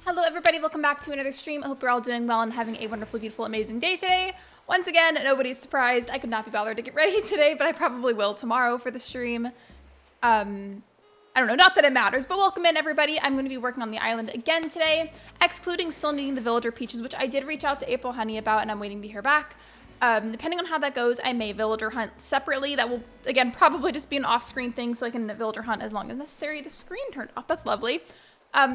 Hello everybody, welcome back to another stream. I hope you're all doing well and having a wonderful, beautiful, amazing day today. Once again, nobody's surprised. I could not be bothered to get ready today, but I probably will tomorrow for the stream. I don't know, not that it matters, but welcome in everybody. I'm going to be working on the island again today, excluding still needing the villager peaches, which I did reach out to April Honey about and I'm waiting to hear back. Depending on how that goes, I may villager hunt separately. That will, again, probably just be an off-screen thing so I can villager hunt as long as necessary. The screen turned off, that's lovely.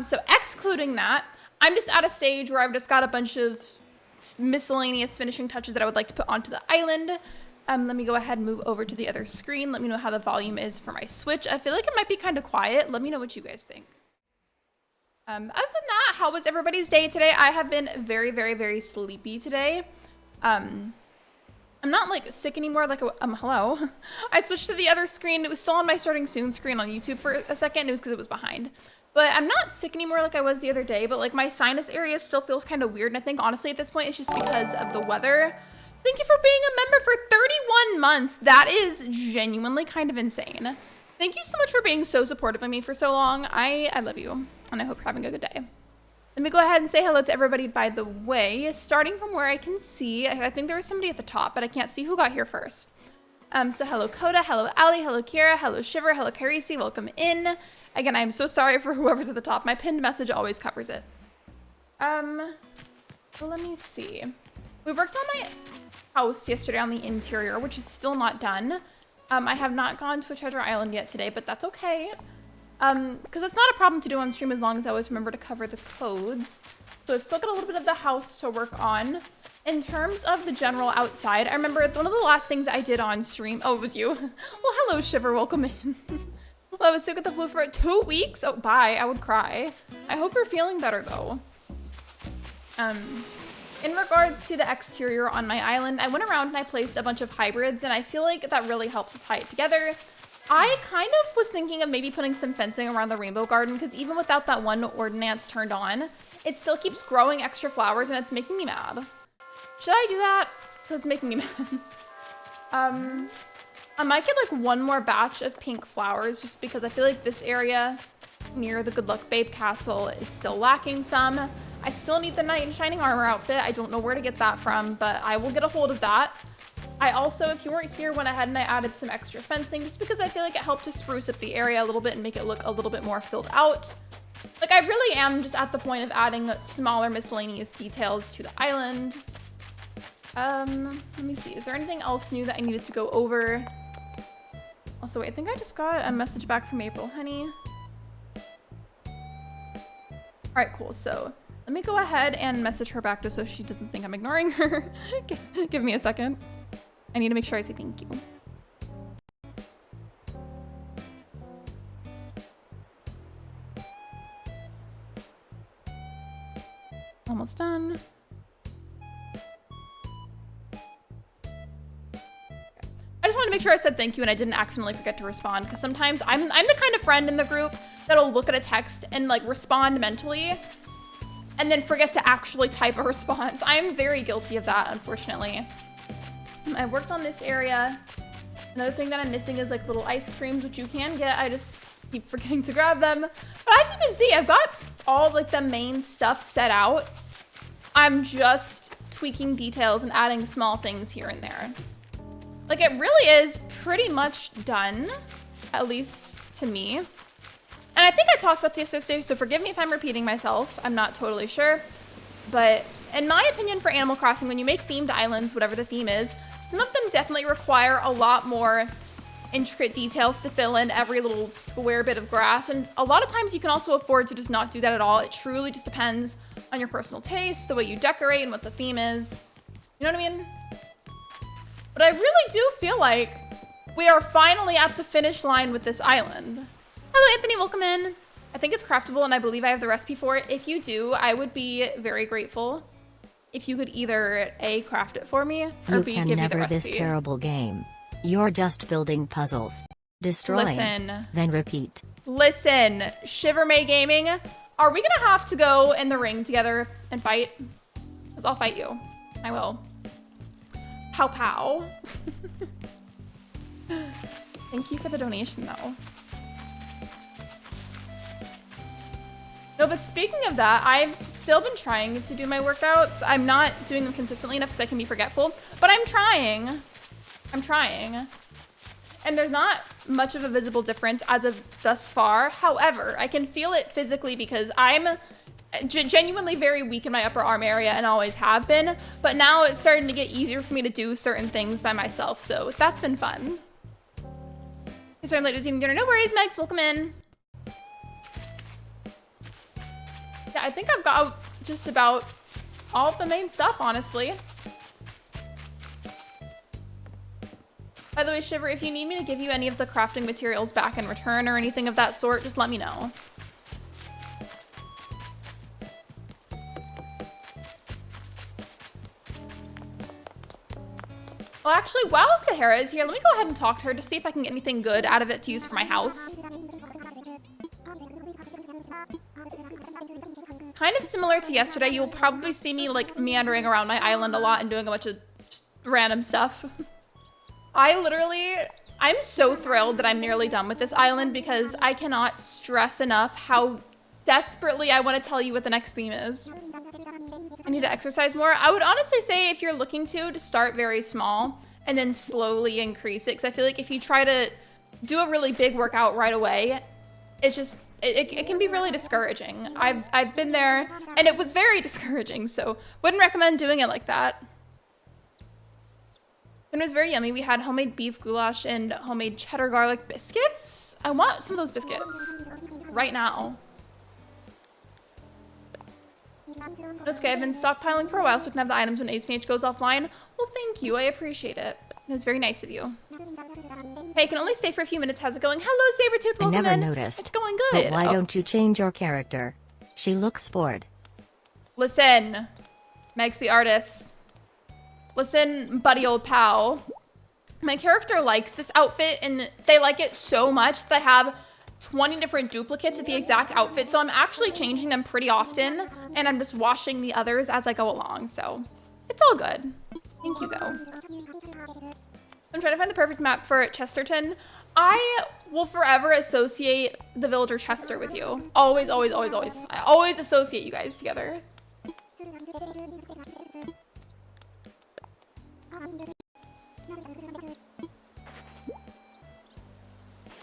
So excluding that, I'm just at a stage where I've just got a bunch of miscellaneous finishing touches that I would like to put onto the island. Let me go ahead and move over to the other screen. Let me know how the volume is for my Switch. I feel like it might be kind of quiet. Let me know what you guys think. Other than that, how was everybody's day today? I have been very, very, very sleepy today. I'm not like sick anymore, like, hello. I switched to the other screen. It was still on my starting soon screen on YouTube for a second. It was because it was behind. But I'm not sick anymore like I was the other day, but like my sinus area still feels kind of weird. And I think honestly at this point, it's just because of the weather. Thank you for being a member for 31 months. That is genuinely kind of insane. Thank you so much for being so supportive of me for so long. I love you and I hope you're having a good day. Let me go ahead and say hello to everybody, by the way. Starting from where I can see, I think there was somebody at the top, but I can't see who got here first. So hello Coda, hello Ali, hello Kira, hello Shiver, hello Carisi, welcome in. Again, I'm so sorry for whoever's at the top. My pinned message always covers it. Well, let me see. We worked on my house yesterday on the interior, which is still not done. I have not gone to a treasure island yet today, but that's okay. Because it's not a problem to do on stream as long as I always remember to cover the codes. So I've still got a little bit of the house to work on. In terms of the general outside, I remember one of the last things I did on stream. Oh, it was you. Well, hello, Shiver. Welcome in. Well, I was sick with the flu for 2 weeks. Oh, bye. I would cry. I hope you're feeling better, though. In regards to the exterior on my island, I went around and I placed a bunch of hybrids, and I feel like that really helps to tie it together. I kind of was thinking of maybe putting some fencing around the rainbow garden, because even without that one ordinance turned on, it still keeps growing extra flowers, and it's making me mad. Should I do that? Because it's making me mad. I might get like one more batch of pink flowers just because I feel like this area near the Good Luck Babe Castle is still lacking some. I still need the Knight in Shining Armor outfit. I don't know where to get that from, but I will get a hold of that. I also, if you weren't here, went ahead and I added some extra fencing just because I feel like it helped to spruce up the area a little bit and make it look a little bit more filled out. Like I really am just at the point of adding smaller miscellaneous details to the island. Let me see. Is there anything else new that I needed to go over? Also, wait, I think I just got a message back from April Honey. All right, cool. So let me go ahead and message her back just so she doesn't think I'm ignoring her. Give me a second. I need to make sure I say thank you. Almost done. I just wanted to make sure I said thank you and I didn't accidentally forget to respond, because sometimes I'm the kind of friend in the group that'll look at a text and like respond mentally and then forget to actually type a response. I'm very guilty of that, unfortunately. I worked on this area. Another thing that I'm missing is like little ice creams, which you can get. I just keep forgetting to grab them. But as you can see, I've got all like the main stuff set out. I'm just tweaking details and adding small things here and there. Like it really is pretty much done, at least to me. And I think I talked about this yesterday, so forgive me if I'm repeating myself. I'm not totally sure. But in my opinion, for Animal Crossing, when you make themed islands, whatever the theme is, some of them definitely require a lot more intricate details to fill in every little square bit of grass. And a lot of times you can also afford to just not do that at all. It truly just depends on your personal taste, the way you decorate, and what the theme is. You know what I mean? But I really do feel like we are finally at the finish line with this island. Hello, Anthony. Welcome in. I think it's craftable, and I believe I have the recipe for it. If you do, I would be very grateful if you could either A, craft it for me, or B, give me the recipe. You can never this terrible game. You're just building puzzles. Destroying. Listen. Then repeat. Listen, Shiver May Gaming, are we gonna have to go in the ring together and fight? Because I'll fight you. I will. Pow pow. Thank you for the donation, though. No, but speaking of that, I've still been trying to do my workouts. I'm not doing them consistently enough because I can be forgetful, but I'm trying. I'm trying. And there's not much of a visible difference as of thus far. However, I can feel it physically because I'm genuinely very weak in my upper arm area and always have been, but now it's starting to get easier for me to do certain things by myself, so that's been fun. Sorry I'm late to eating dinner. No worries, Megs, welcome in. Yeah, I think I've got just about all of the main stuff, honestly. By the way, Shiver, if you need me to give you any of the crafting materials back in return or anything of that sort, just let me know. Well, actually, while Sahara is here, let me go ahead and talk to her to see if I can get anything good out of it to use for my house. Kind of similar to yesterday, you'll probably see me like meandering around my island a lot and doing a bunch of just random stuff. I'm so thrilled that I'm nearly done with this island because I cannot stress enough how desperately I want to tell you what the next theme is. I need to exercise more. I would honestly say if you're looking to start very small and then slowly increase it, because I feel like if you try to do a really big workout right away, it can be really discouraging. I've been there and it was very discouraging, so wouldn't recommend doing it like that. It was very yummy. We had homemade beef goulash and homemade cheddar garlic biscuits. I want some of those biscuits right now. That's okay. I've been stockpiling for a while so I can have the items when acnh goes offline. Well, thank you. I appreciate it. It was very nice of you. Hey, I can only stay for a few minutes. How's it going? Hello, Sabretooth. Welcome in. I never noticed. It's going good. But why don't you change your character? She looks bored. Listen, Meg's the artist. Listen, buddy old pal. My character likes this outfit and they like it so much that I have 20 different duplicates of the exact outfit. So I'm actually changing them pretty often and I'm just washing the others as I go along. So it's all good. Thank you though. I'm trying to find the perfect map for Chesterton. I will forever associate the villager Chester with you. Always, always, always, always. I always associate you guys together.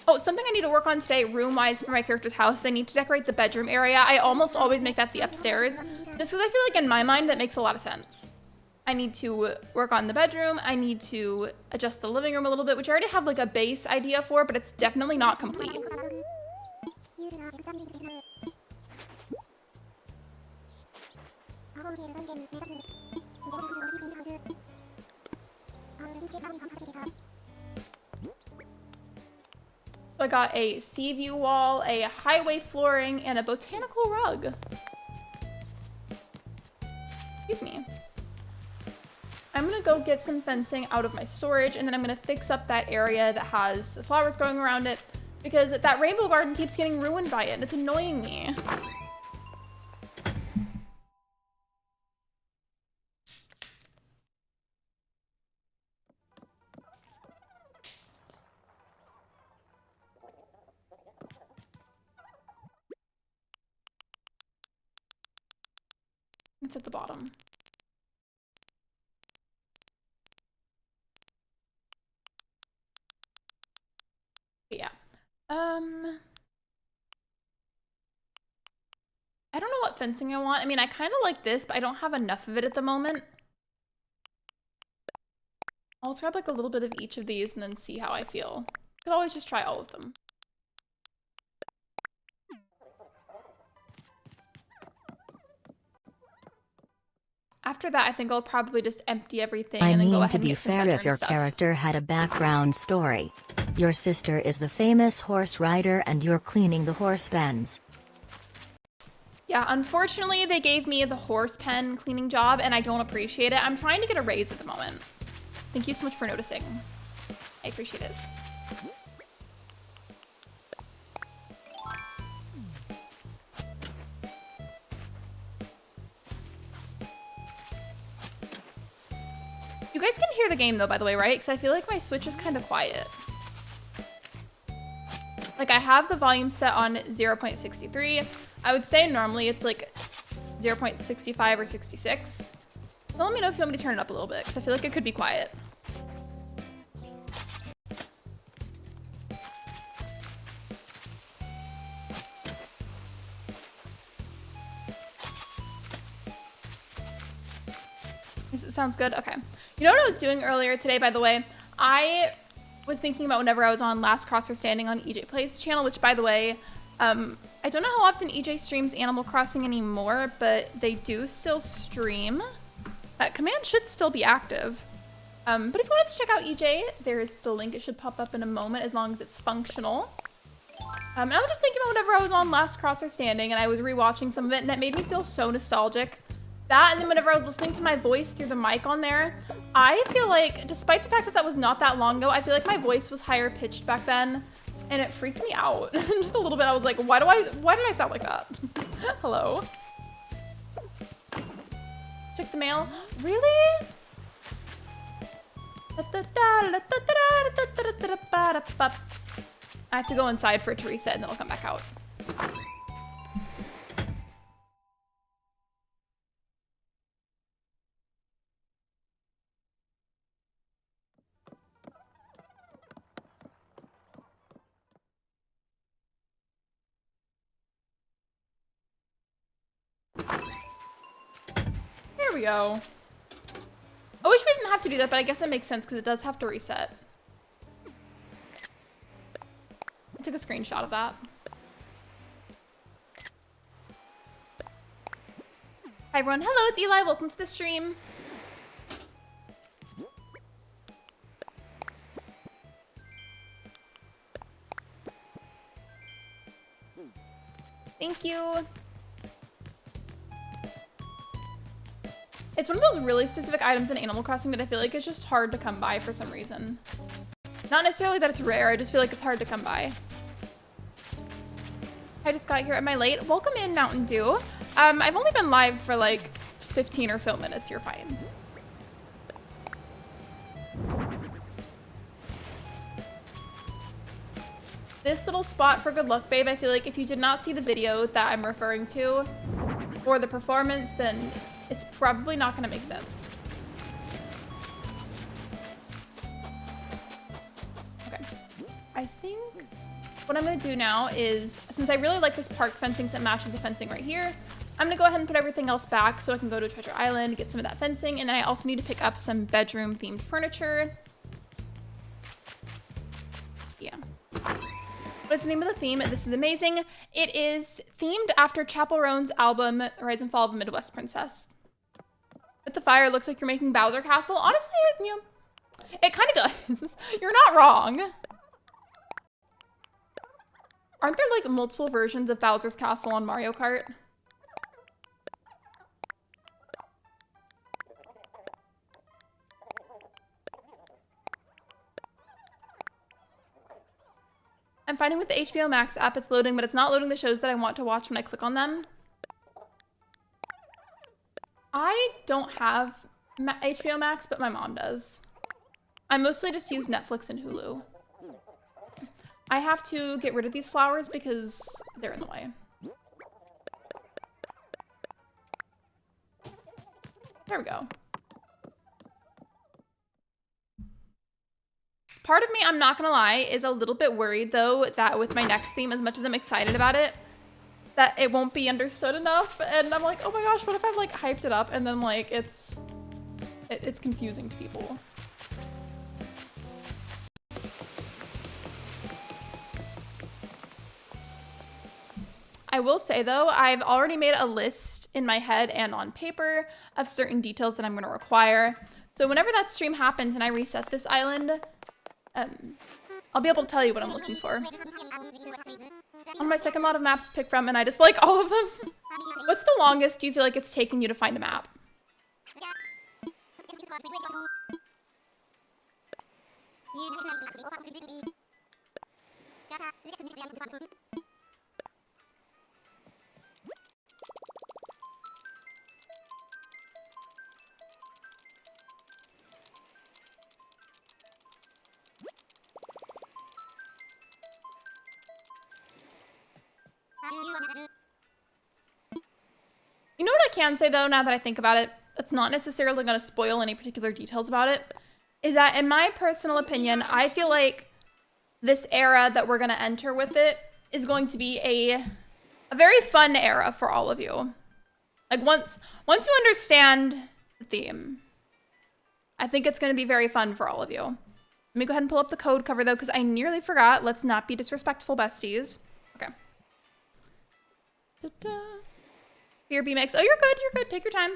Oh, something I need to work on today, room-wise, for my character's house. I need to decorate the bedroom area. I almost always make that the upstairs, just because I feel like in my mind that makes a lot of sense. I need to work on the bedroom. I need to adjust the living room a little bit, which I already have like a base idea for, but it's definitely not complete. So I got a sea view wall, a highway flooring, and a botanical rug. Excuse me. I'm gonna go get some fencing out of my storage, and then I'm gonna fix up that area that has the flowers growing around it, because that rainbow garden keeps getting ruined by it, and it's annoying me. It's at the bottom. Yeah. I don't know what fencing I want. I mean, I kind of like this, but I don't have enough of it at the moment. I'll grab like a little bit of each of these and then see how I feel. Could always just try all of them. After that, I think I'll probably just empty everything and then go ahead and get some bedroom stuff. To be fair, if your character had a background story. Your sister is the famous horse rider and you're cleaning the horse pens. Yeah, unfortunately, they gave me the horse pen cleaning job and I don't appreciate it. I'm trying to get a raise at the moment. Thank you so much for noticing. I appreciate it. You guys can hear the game though, by the way, right? Because I feel like my Switch is kind of quiet. Like I have the volume set on 0.63. I would say normally it's like 0.65 or 66. So let me know if you want me to turn it up a little bit, because I feel like it could be quiet. This sounds good? Okay. You know what I was doing earlier today, by the way? I was thinking about whenever I was on Last Crosser Standing on EJ Plays channel, which, by the way, I don't know how often EJ streams Animal Crossing anymore, but they do still stream. That command should still be active. But if you wanted to check out EJ, there's the link. It should pop up in a moment as long as it's functional. And I was just thinking about whenever I was on Last Crosser Standing and I was rewatching some of it, and that made me feel so nostalgic. That, and then whenever I was listening to my voice through the mic on there, I feel like, despite the fact that that was not that long ago, I feel like my voice was higher pitched back then, and it freaked me out. Just a little bit. I was like, why did I sound like that? Hello? Check the mail. Really? I have to go inside for it to reset and then it'll come back out. There we go. I wish we didn't have to do that, but I guess it makes sense because it does have to reset. I took a screenshot of that. Hi everyone, hello, it's Eli, welcome to the stream. Thank you. It's one of those really specific items in Animal Crossing that I feel like it's just hard to come by for some reason. Not necessarily that it's rare, I just feel like it's hard to come by. I just got here. Am I late? Welcome in, Mountain Dew. I've only been live for like 15 or so minutes. You're fine. This little spot for Good Luck Babe, I feel like if you did not see the video that I'm referring to or the performance, then it's probably not gonna make sense. Okay. I think what I'm gonna do now is, since I really like this park fencing that matches the fencing right here, I'm gonna go ahead and put everything else back so I can go to Treasure Island, get some of that fencing, and then I also need to pick up some bedroom themed furniture. Yeah. What's the name of the theme? This is amazing. It is themed after Chappell Roan's album, Rise and Fall of a Midwest Princess. With the fire, it looks like you're making Bowser Castle. Honestly, you know, it kind of does. You're not wrong. Aren't there like multiple versions of Bowser's Castle on Mario Kart? I'm finding with the HBO Max app, it's loading, but it's not loading the shows that I want to watch when I click on them. I don't have HBO Max, but my mom does. I mostly just use Netflix and Hulu. I have to get rid of these flowers because they're in the way. There we go. Part of me, I'm not gonna lie, is a little bit worried though that with my next theme, as much as I'm excited about it, that it won't be understood enough. And I'm like, oh my gosh, what if I've like hyped it up and then like it's confusing to people. I will say though, I've already made a list in my head and on paper of certain details that I'm gonna require. So whenever that stream happens and I reset this island, I'll be able to tell you what I'm looking for. On my second lot of maps to pick from, and I just like all of them. What's the longest do you feel like it's taken you to find a map? can say though, now that I think about it, that's not necessarily going to spoil any particular details about it, is that in my personal opinion, I feel like this era that we're going to enter with it is going to be a very fun era for all of you. Like once you understand the theme, I think it's going to be very fun for all of you. Let me go ahead and pull up the code cover though, because I nearly forgot. Let's not be disrespectful, besties. Okay. Here, B-Mix. Oh, you're good. You're good. Take your time.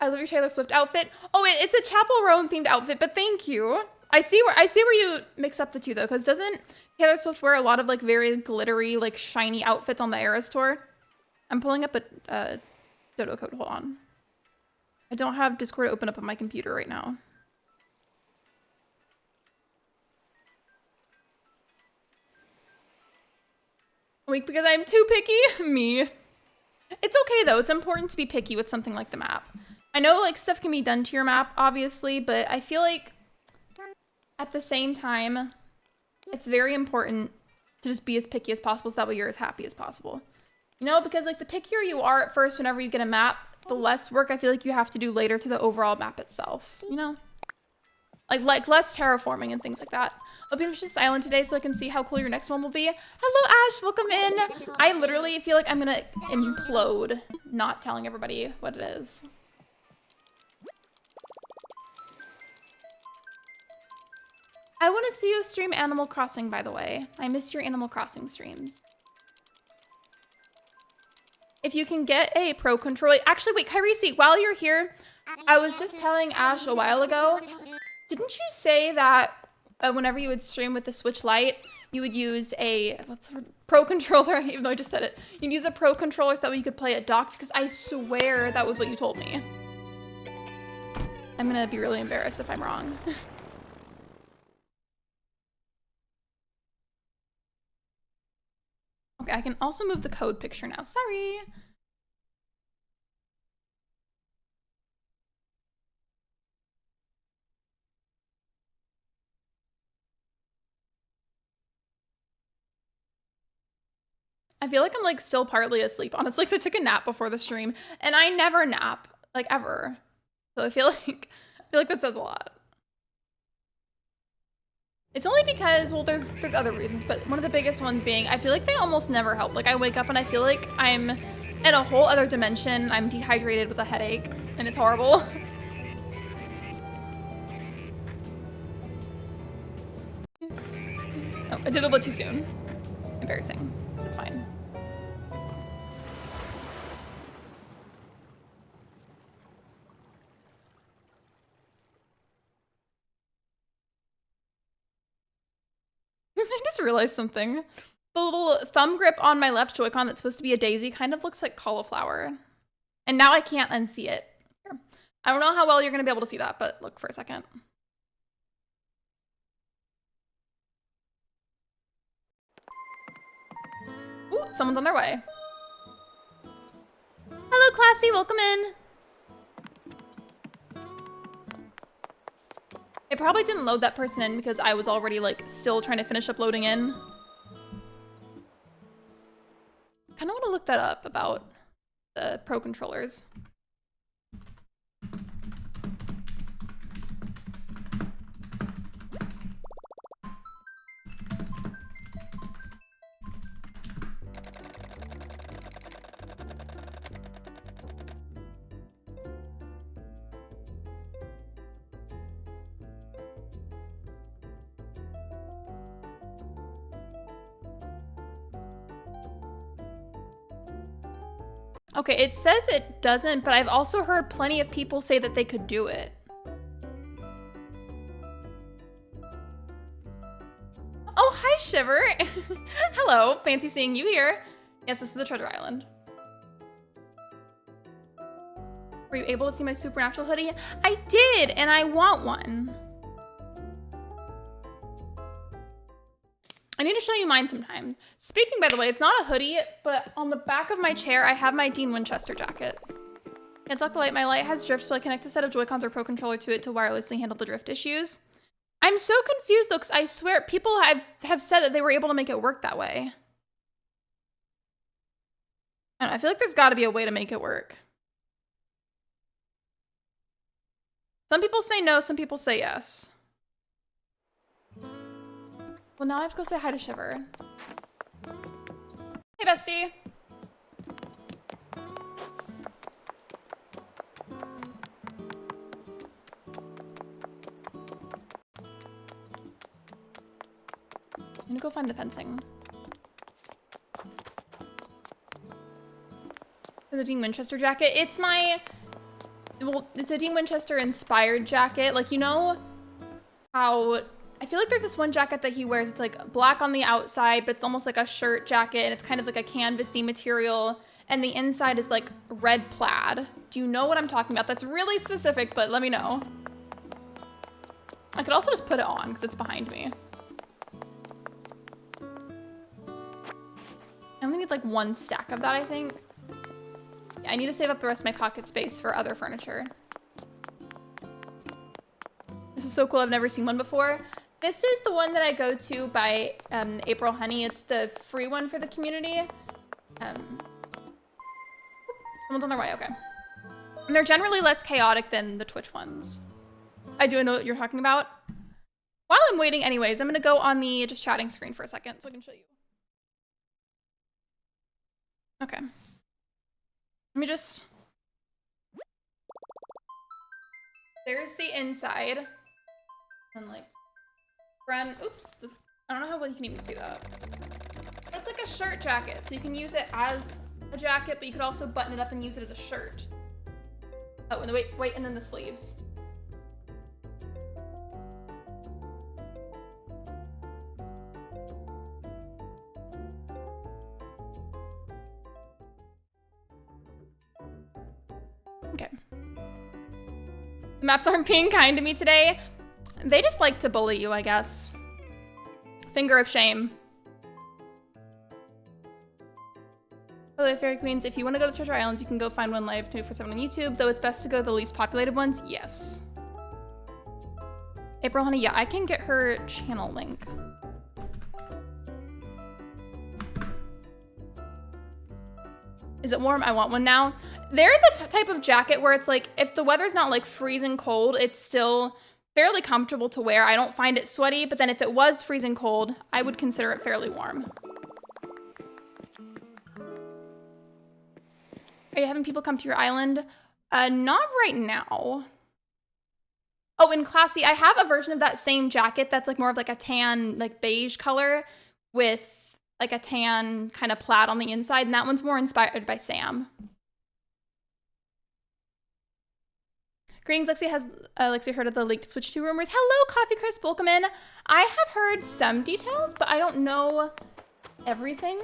I love your Taylor Swift outfit. Oh, it's a Chapel Roan themed outfit, but thank you. I see where you mix up the two though, because doesn't Taylor Swift wear a lot of like very glittery, like shiny outfits on the Eras tour? I'm pulling up a dodo code. Hold on. I don't have Discord open up on my computer right now. Weak because I'm too picky? Me. It's okay though. It's important to be picky with something like the map. I know like stuff can be done to your map, obviously, but I feel like at the same time, it's very important to just be as picky as possible so that way you're as happy as possible. You know, because like the pickier you are at first whenever you get a map, the less work I feel like you have to do later to the overall map itself, you know? Like less terraforming and things like that. I'll be just silent today so I can see how cool your next one will be. Hello, Ash. Welcome in. I literally feel like I'm going to implode not telling everybody what it is. I want to see you stream Animal Crossing, by the way. I missed your Animal Crossing streams. If you can get a pro controller... Actually, wait, Kyrisi, while you're here, I was just telling Ash a while ago, didn't you say that whenever you would stream with the Switch Lite, you would use a pro controller, even though I just said it. You'd use a pro controller so that way you could play it docked, because I swear that was what you told me. I'm going to be really embarrassed if I'm wrong. Okay, I can also move the code picture now. Sorry. I feel like I'm like still partly asleep, honestly, because I took a nap before the stream and I never nap, like ever. So I feel like that says a lot. It's only because, well, there's other reasons, but one of the biggest ones being, I feel like they almost never help. Like I wake up and I feel like I'm in a whole other dimension. I'm dehydrated with a headache and it's horrible. Oh, I did a little bit too soon. Embarrassing. It's fine. I just realized something. The little thumb grip on my left Joy-Con that's supposed to be a daisy kind of looks like cauliflower. And now I can't unsee it. Here. I don't know how well you're going to be able to see that, but look for a second. Ooh, someone's on their way. Hello, Classy. Welcome in. It probably didn't load that person in because I was already like still trying to finish uploading in. Kind of want to look that up about the pro controllers. Okay, it says it doesn't, but I've also heard plenty of people say that they could do it. Oh, hi, Shiver. Hello, fancy seeing you here. Yes, this is a treasure island. Were you able to see my supernatural hoodie? I did, and I want one. I need to show you mine sometime. Speaking, by the way, it's not a hoodie, but on the back of my chair, I have my Dean Winchester jacket. Can't talk the light. My light has drift, so I connect a set of Joy-Cons or Pro Controller to it to wirelessly handle the drift issues. I'm so confused, though, because I swear people have said that they were able to make it work that way. I feel like there's got to be a way to make it work. Some people say no, some people say yes. Well, now I have to go say hi to Shiver. Hey, bestie. I'm gonna go find the fencing. The Dean Winchester jacket. It's my, well, it's a Dean Winchester inspired jacket. Like, you know how, I feel like there's this one jacket that he wears. It's like black on the outside, but it's almost like a shirt jacket. And it's kind of like a canvasy material. And the inside is like red plaid. Do you know what I'm talking about? That's really specific, but let me know. I could also just put it on because it's behind me. I only need like one stack of that, I think. I need to save up the rest of my pocket space for other furniture. This is so cool. I've never seen one before. This is the one that I go to by April Honey. It's the free one for the community. Someone's on their way. Okay. And they're generally less chaotic than the Twitch ones. I do know what you're talking about. While I'm waiting anyways, I'm going to go on the just chatting screen for a second so I can show you. Okay. Let me just, there's the inside, and like, front, oops, I don't know how well you can even see that. But it's like a shirt jacket, so you can use it as a jacket, but you could also button it up and use it as a shirt. Oh, and wait, and then the sleeves. Okay. The maps aren't being kind to me today. They just like to bully you, I guess. Finger of shame. Hello, Fairy Queens. If you want to go to Treasure Islands, you can go find one live 24/7 on YouTube, though it's best to go to the least populated ones. Yes. April Honey, yeah, I can get her channel link. Is it warm? I want one now. They're the type of jacket where it's like, if the weather's not like freezing cold, it's still fairly comfortable to wear. I don't find it sweaty, but then if it was freezing cold, I would consider it fairly warm. Are you having people come to your island? Not right now. Oh, in Classy, I have a version of that same jacket that's like more of like a tan, like beige color with like a tan kind of plaid on the inside, and that one's more inspired by Sam. Greetings, Lexi. Has Lexi heard of the leaked Switch 2 rumors? Hello, Coffee Crisp. Welcome in. I have heard some details, but I don't know everything.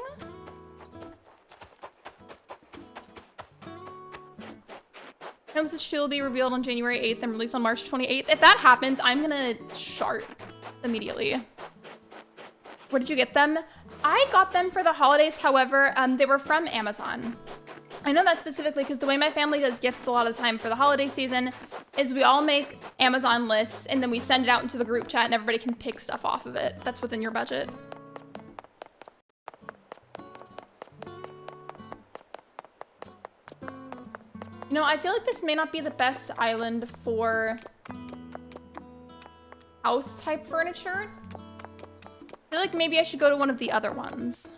The Switch 2 will be revealed on January 8th and released on March 28th. If that happens, I'm gonna chart immediately. Where did you get them? I got them for the holidays. However, they were from Amazon. I know that specifically because the way my family does gifts a lot of the time for the holiday season is we all make Amazon lists and then we send it out into the group chat and everybody can pick stuff off of it. That's within your budget. You know, I feel like this may not be the best island for house type furniture. I feel like maybe I should go to one of the other ones.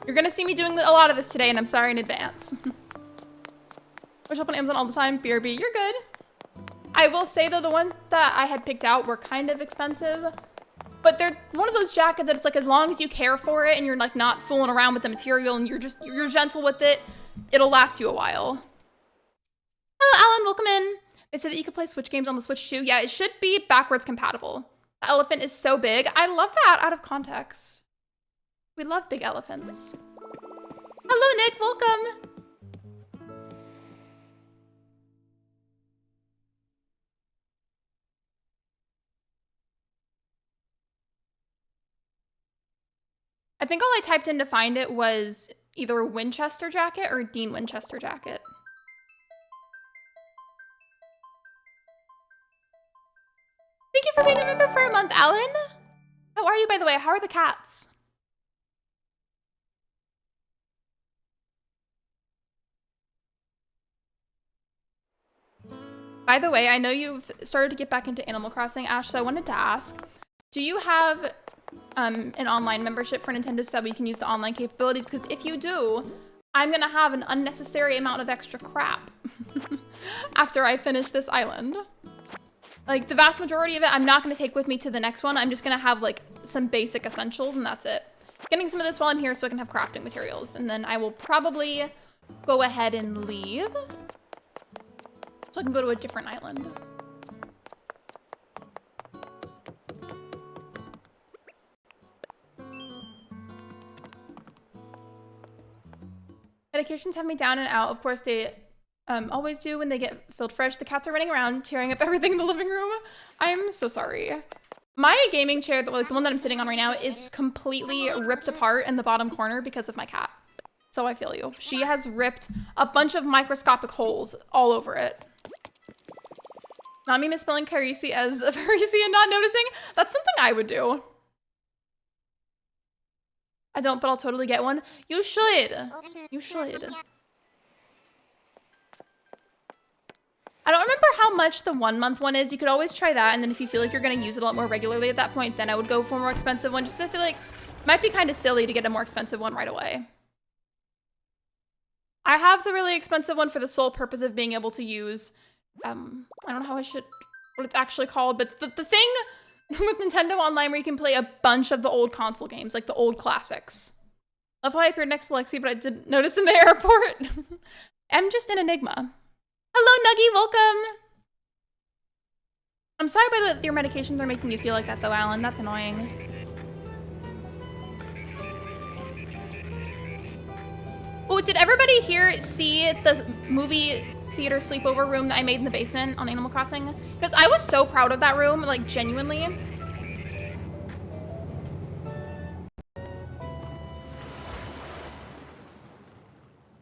You're gonna see me doing a lot of this today, and I'm sorry in advance. I shop on Amazon all the time. BRB, you're good. I will say though, the ones that I had picked out were kind of expensive, but they're one of those jackets that it's like as long as you care for it and you're like not fooling around with the material and you're gentle with it, it'll last you a while. Hello, Alan. Welcome in. They said that you could play Switch games on the Switch too. Yeah, it should be backwards compatible. The elephant is so big. I love that out of context. We love big elephants. Hello, Nick. Welcome. I think all I typed in to find it was either Winchester jacket or Dean Winchester jacket. Thank you for being a member for a month, Alan. How are you, by the way? How are the cats? By the way, I know you've started to get back into Animal Crossing, Ash, so I wanted to ask, do you have an online membership for Nintendo so that we can use the online capabilities? Because if you do, I'm gonna have an unnecessary amount of extra crap after I finish this island. Like, the vast majority of it, I'm not gonna take with me to the next one. I'm just gonna have, like, some basic essentials, and that's it. Getting some of this while I'm here so I can have crafting materials, and then I will probably go ahead and leave so I can go to a different island. Medications have me down and out. Of course, they always do when they get filled fresh. The cats are running around, tearing up everything in the living room. I'm so sorry. My gaming chair, the one that I'm sitting on right now, is completely ripped apart in the bottom corner because of my cat. So I feel you. She has ripped a bunch of microscopic holes all over it. Not me misspelling Carisi as a Parisi and not noticing. That's something I would do. I don't, but I'll totally get one. You should. You should. I don't remember how much the 1 month one is. You could always try that, and then if you feel like you're gonna use it a lot more regularly at that point, then I would go for a more expensive one, just 'cause I feel like it might be kind of silly to get a more expensive one right away. I have the really expensive one for the sole purpose of being able to use, I don't know how what it's actually called, but the thing with Nintendo Online where you can play a bunch of the old console games, like the old classics. Love how I appeared next to Lexi, but I didn't notice in the airport. I'm just an enigma. Hello, Nuggy, welcome. I'm sorry by the way your medications are making you feel like that though, Alan. That's annoying. Oh, did everybody here see the movie theater sleepover room that I made in the basement on Animal Crossing? Because I was so proud of that room, like genuinely.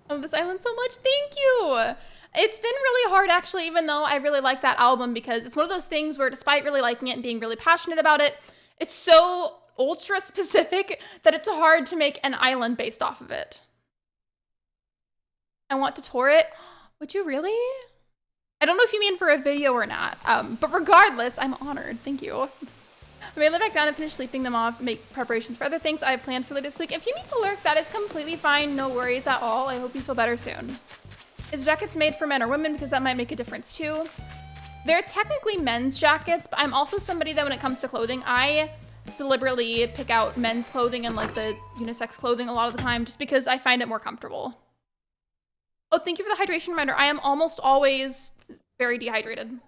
Oh, this island so much. Thank you. It's been really hard actually, even though I really like that album, because it's one of those things where despite really liking it and being really passionate about it, it's so ultra specific that it's hard to make an island based off of it. I want to tour it. Would you really? I don't know if you mean for a video or not, but regardless, I'm honored. Thank you. I may lay back down and finish sleeping them off, make preparations for other things I have planned for later this week. If you need to lurk, that is completely fine. No worries at all. I hope you feel better soon. Is jackets made for men or women? Because that might make a difference too. They're technically men's jackets, but I'm also somebody that when it comes to clothing, I deliberately pick out men's clothing and like the unisex clothing a lot of the time just because I find it more comfortable. Oh, thank you for the hydration reminder. I am almost always very dehydrated.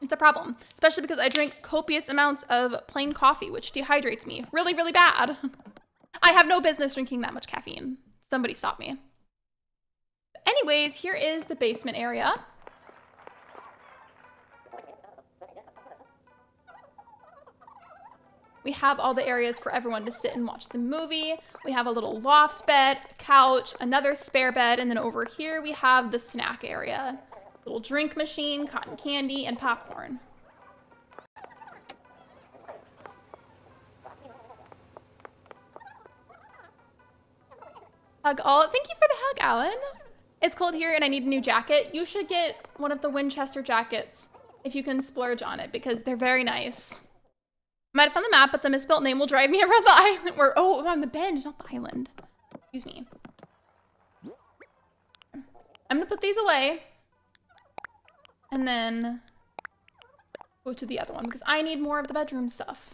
It's a problem, especially because I drink copious amounts of plain coffee, which dehydrates me really, really bad. I have no business drinking that much caffeine. Somebody stop me. Anyways, here is the basement area. We have all the areas for everyone to sit and watch the movie. We have a little loft bed, couch, another spare bed, and then over here we have the snack area. Little drink machine, cotton candy, and popcorn. Hug all. Thank you for the hug, Alan. It's cold here and I need a new jacket. You should get one of the Winchester jackets if you can splurge on it because they're very nice. I might have found the map, but the misspelled name will drive me around the island. Oh, on the bend, not the island. Excuse me. I'm gonna put these away. And then go to the other one because I need more of the bedroom stuff.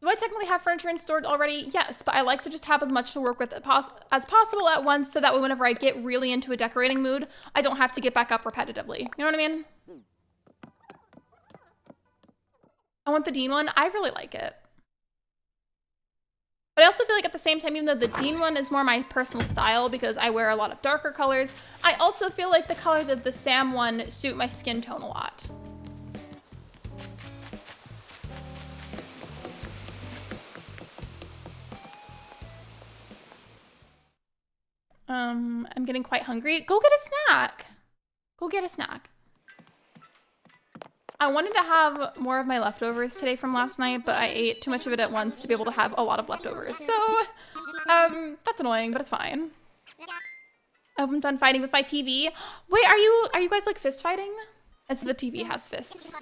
Do I technically have furniture in stored already? Yes, but I like to just have as much to work with as possible at once so that way whenever I get really into a decorating mood, I don't have to get back up repetitively. You know what I mean? I want the Dean one. I really like it. But I also feel like at the same time, even though the Dean one is more my personal style because I wear a lot of darker colors, I also feel like the colors of the Sam one suit my skin tone a lot. I'm getting quite hungry. Go get a snack. Go get a snack. I wanted to have more of my leftovers today from last night, but I ate too much of it at once to be able to have a lot of leftovers. So, that's annoying, but it's fine. I hope I'm done fighting with my TV. Wait, are you guys like fist fighting? As the TV has fists.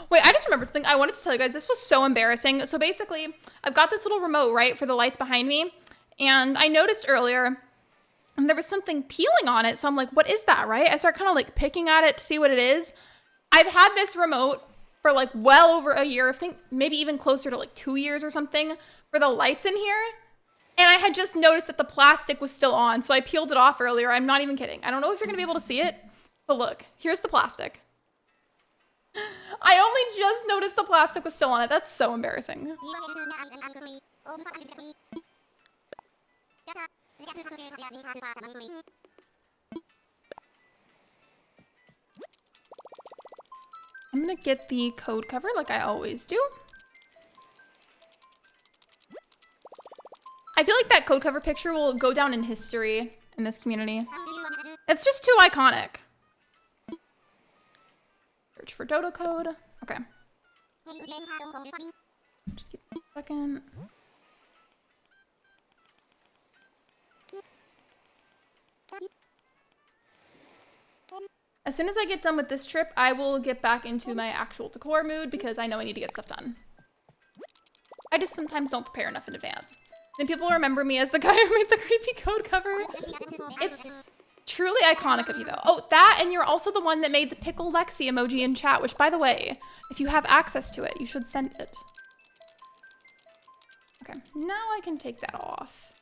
Wait, I just remembered something. I wanted to tell you guys, this was so embarrassing. So basically, I've got this little remote, right, for the lights behind me. And I noticed earlier, and there was something peeling on it. So I'm like, what is that, right? I start kind of like picking at it to see what it is. I've had this remote for like well over a year. I think maybe even closer to like 2 years or something for the lights in here. And I had just noticed that the plastic was still on. So I peeled it off earlier. I'm not even kidding. I don't know if you're going to be able to see it. But look, here's the plastic. I only just noticed the plastic was still on it. That's so embarrassing. I'm gonna get the code cover like I always do. I feel like that code cover picture will go down in history in this community. It's just too iconic. Search for dodo code. Okay. Just give me a second. As soon as I get done with this trip, I will get back into my actual decor mood because I know I need to get stuff done. I just sometimes don't prepare enough in advance. Then people remember me as the guy who made the creepy code cover. It's truly iconic of you though. Oh, that, and you're also the one that made the pickle Lexi emoji in chat, which by the way, if you have access to it, you should send it. Okay, now I can take that off.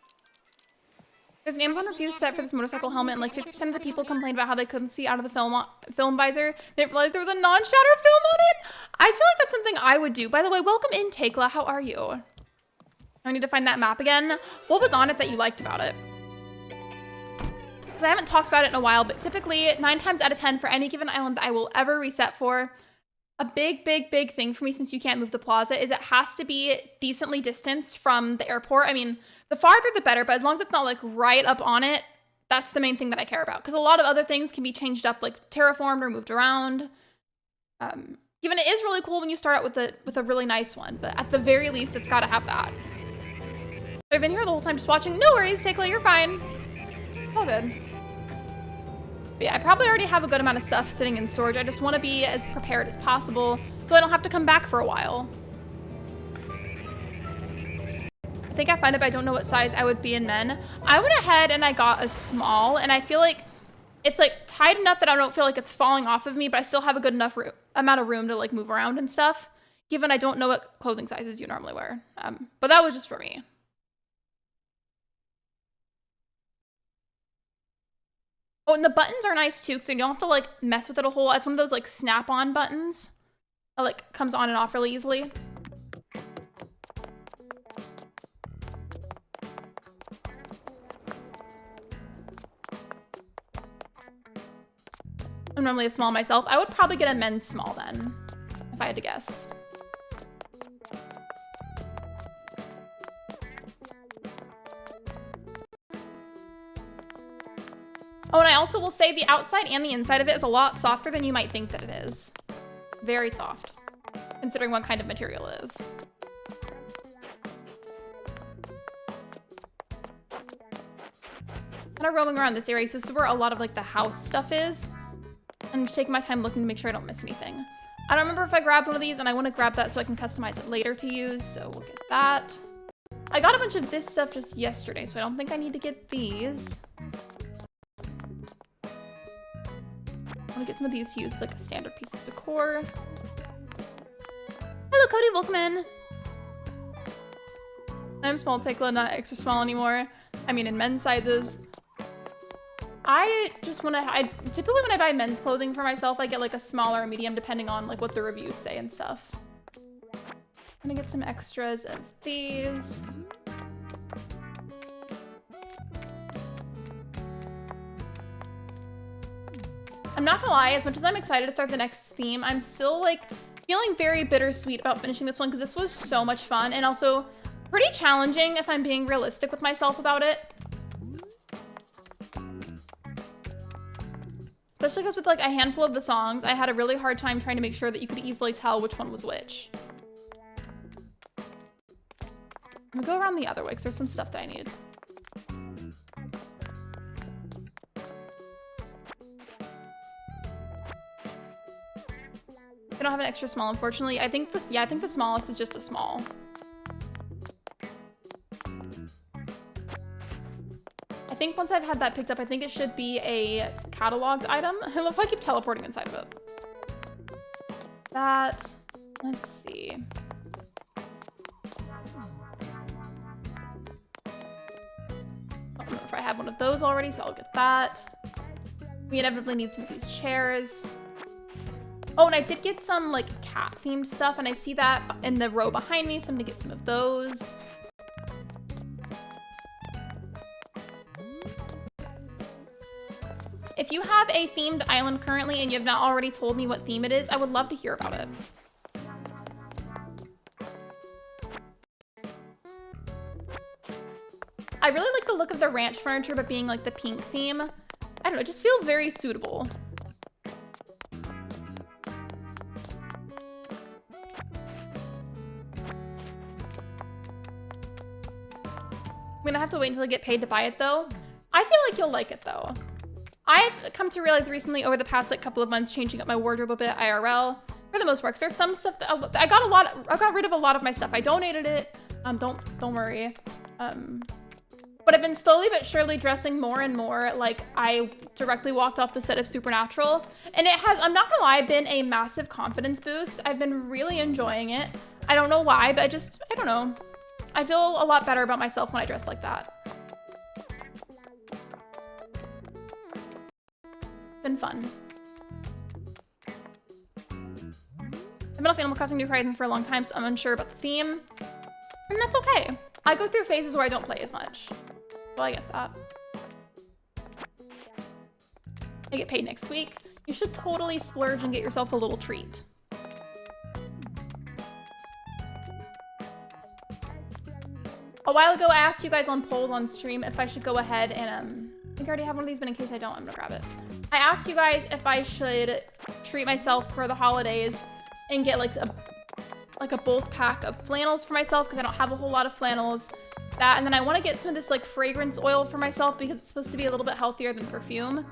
There's an Amazon review set for this motorcycle helmet, and like 50% of the people complained about how they couldn't see out of the film visor. They didn't realize there was a non-shatter film on it. I feel like that's something I would do. By the way, welcome in, Tekla. How are you? I need to find that map again. What was on it that you liked about it? Because I haven't talked about it in a while, but typically 9 times out of 10 for any given island that I will ever reset for, a big thing for me, since you can't move the plaza, is it has to be decently distanced from the airport. I mean, the farther the better, but as long as it's not like right up on it, that's the main thing that I care about. Because a lot of other things can be changed up, like terraformed or moved around. Given it is really cool when you start out with a really nice one, but at the very least, it's got to have that. I've been here the whole time just watching. No worries, Tekla, you're fine. All good. But yeah, I probably already have a good amount of stuff sitting in storage. I just want to be as prepared as possible so I don't have to come back for a while. I think I found it, but I don't know what size I would be in men. I went ahead and I got a small, and I feel like it's like tight enough that I don't feel like it's falling off of me, but I still have a good enough amount of room to like move around and stuff, given I don't know what clothing sizes you normally wear. But that was just for me. Oh, and the buttons are nice too, so you don't have to like mess with it a whole lot. It's one of those like snap-on buttons that like comes on and off really easily. I'm normally a small myself. I would probably get a men's small then, if I had to guess. Oh, and I also will say the outside and the inside of it is a lot softer than you might think that it is. Very soft, considering what kind of material it is. Kind of roaming around this area, so this is where a lot of like the house stuff is. I'm just taking my time looking to make sure I don't miss anything. I don't remember if I grabbed one of these, and I want to grab that so I can customize it later to use, so we'll get that. I got a bunch of this stuff just yesterday, so I don't think I need to get these. I want to get some of these to use as like a standard piece of decor. Hello, Cody, welcome in. I'm small, Tekla, not extra small anymore. I mean, in men's sizes. I just want to, typically when I buy men's clothing for myself, I get like a small or a medium depending on like what the reviews say and stuff. I'm gonna get some extras of these. I'm not gonna lie, as much as I'm excited to start the next theme, I'm still like feeling very bittersweet about finishing this one because this was so much fun and also pretty challenging if I'm being realistic with myself about it. Especially because with like a handful of the songs, I had a really hard time trying to make sure that you could easily tell which one was which. I'm gonna go around the other way because there's some stuff that I needed. I don't have an extra small, unfortunately. I think this, yeah, I think the smallest is just a small. I think once I've had that picked up, I think it should be a cataloged item. I love how I keep teleporting inside of it. That, let's see. I don't remember if I have one of those already, so I'll get that. We inevitably need some of these chairs. Oh, and I did get some like cat themed stuff, and I see that in the row behind me, so I'm gonna get some of those. If you have a themed island currently and you have not already told me what theme it is, I would love to hear about it. I really like the look of the ranch furniture, but being like the pink theme. I don't know, it just feels very suitable. I'm gonna have to wait until I get paid to buy it though. I feel like you'll like it though. I've come to realize recently over the past like couple of months changing up my wardrobe a bit IRL for the most part. 'Cause there's some stuff that I got rid of a lot of my stuff. I donated it. Don't worry. But I've been slowly but surely dressing more and more like I directly walked off the set of Supernatural. And it has, I'm not gonna lie, been a massive confidence boost. I've been really enjoying it. I don't know why, but I don't know. I feel a lot better about myself when I dress like that. Been fun. I've been off Animal Crossing New Horizons for a long time, so I'm unsure about the theme. And that's okay. I go through phases where I don't play as much. So I get that. I get paid next week. You should totally splurge and get yourself a little treat. A while ago, I asked you guys on polls on stream if I should go ahead and, I think I already have one of these, but in case I don't, I'm gonna grab it. I asked you guys if I should treat myself for the holidays and get like a bulk pack of flannels for myself because I don't have a whole lot of flannels. That, and then I want to get some of this like fragrance oil for myself because it's supposed to be a little bit healthier than perfume.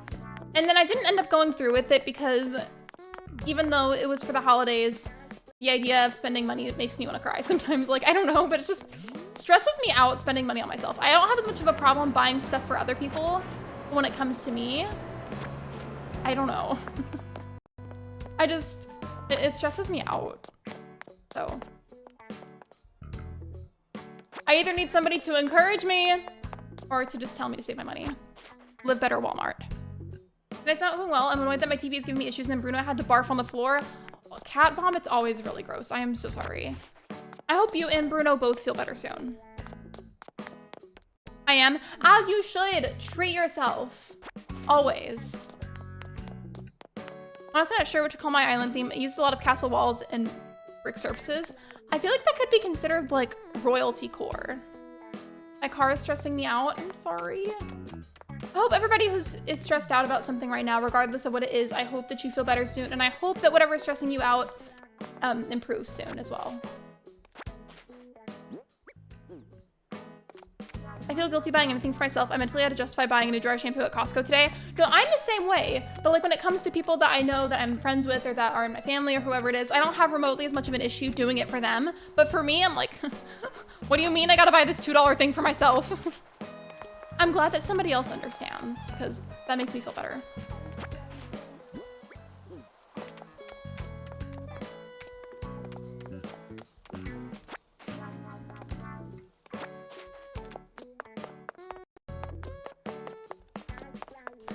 And then I didn't end up going through with it because even though it was for the holidays, the idea of spending money, it makes me want to cry sometimes. Like, I don't know, but it just stresses me out spending money on myself. I don't have as much of a problem buying stuff for other people, but when it comes to me, I don't know. It stresses me out. So I either need somebody to encourage me or to just tell me to save my money. Live better, Walmart. It's not going well. I'm annoyed that my TV is giving me issues and then Bruno had to barf on the floor. Cat vomit's always really gross. I am so sorry. I hope you and Bruno both feel better soon. I am. As you should. Treat yourself. Always. Honestly, not sure what to call my island theme. I used a lot of castle walls and brick surfaces. I feel like that could be considered like royalty core. My car is stressing me out. I'm sorry. I hope everybody is stressed out about something right now, regardless of what it is, I hope that you feel better soon. And I hope that whatever is stressing you out improves soon as well. I feel guilty buying anything for myself. I mentally had to justify buying a new jar of shampoo at Costco today. No, I'm the same way. But like when it comes to people that I know that I'm friends with or that are in my family or whoever it is, I don't have remotely as much of an issue doing it for them. But for me, I'm like, what do you mean I gotta buy this $2 thing for myself? I'm glad that somebody else understands because that makes me feel better.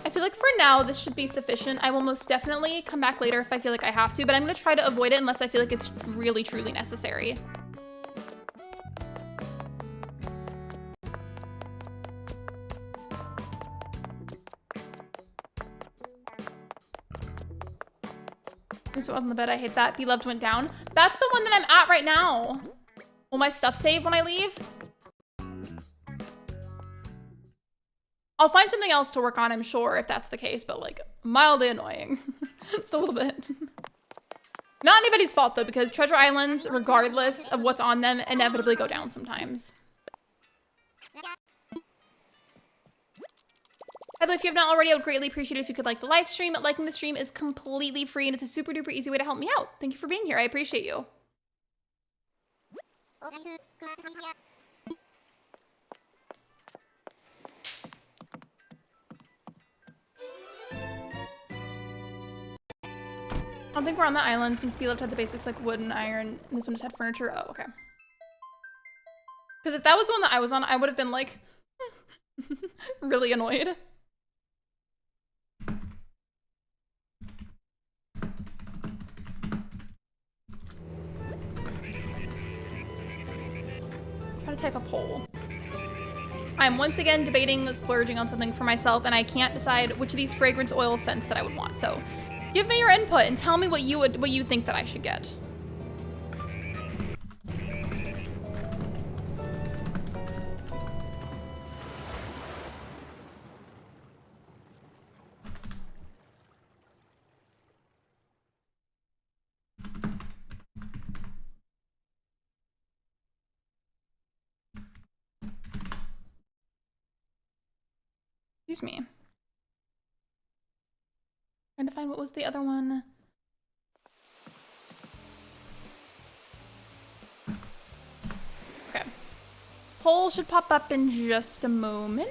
I feel like for now, this should be sufficient. I will most definitely come back later if I feel like I have to, but I'm gonna try to avoid it unless I feel like it's really, truly necessary. So on the bed, I hate that. Beloved went down. That's the one that I'm at right now. Will my stuff save when I leave? I'll find something else to work on, I'm sure, if that's the case, but like mildly annoying. Just a little bit. Not anybody's fault though, because treasure islands, regardless of what's on them, inevitably go down sometimes. By the way, if you have not already, I would greatly appreciate it if you could like the live stream. Liking the stream is completely free and it's a super duper easy way to help me out. Thank you for being here. I appreciate you. I don't think we're on the island since Beloved had the basics like wood and iron, and this one just had furniture. Oh, okay. Because if that was the one that I was on, I would have been like really annoyed. Try to type a poll. I'm once again debating splurging on something for myself, and I can't decide which of these fragrance oil scents that I would want. So give me your input and tell me what you think that I should get. Excuse me. Trying to find what was the other one. Okay. Poll should pop up in just a moment.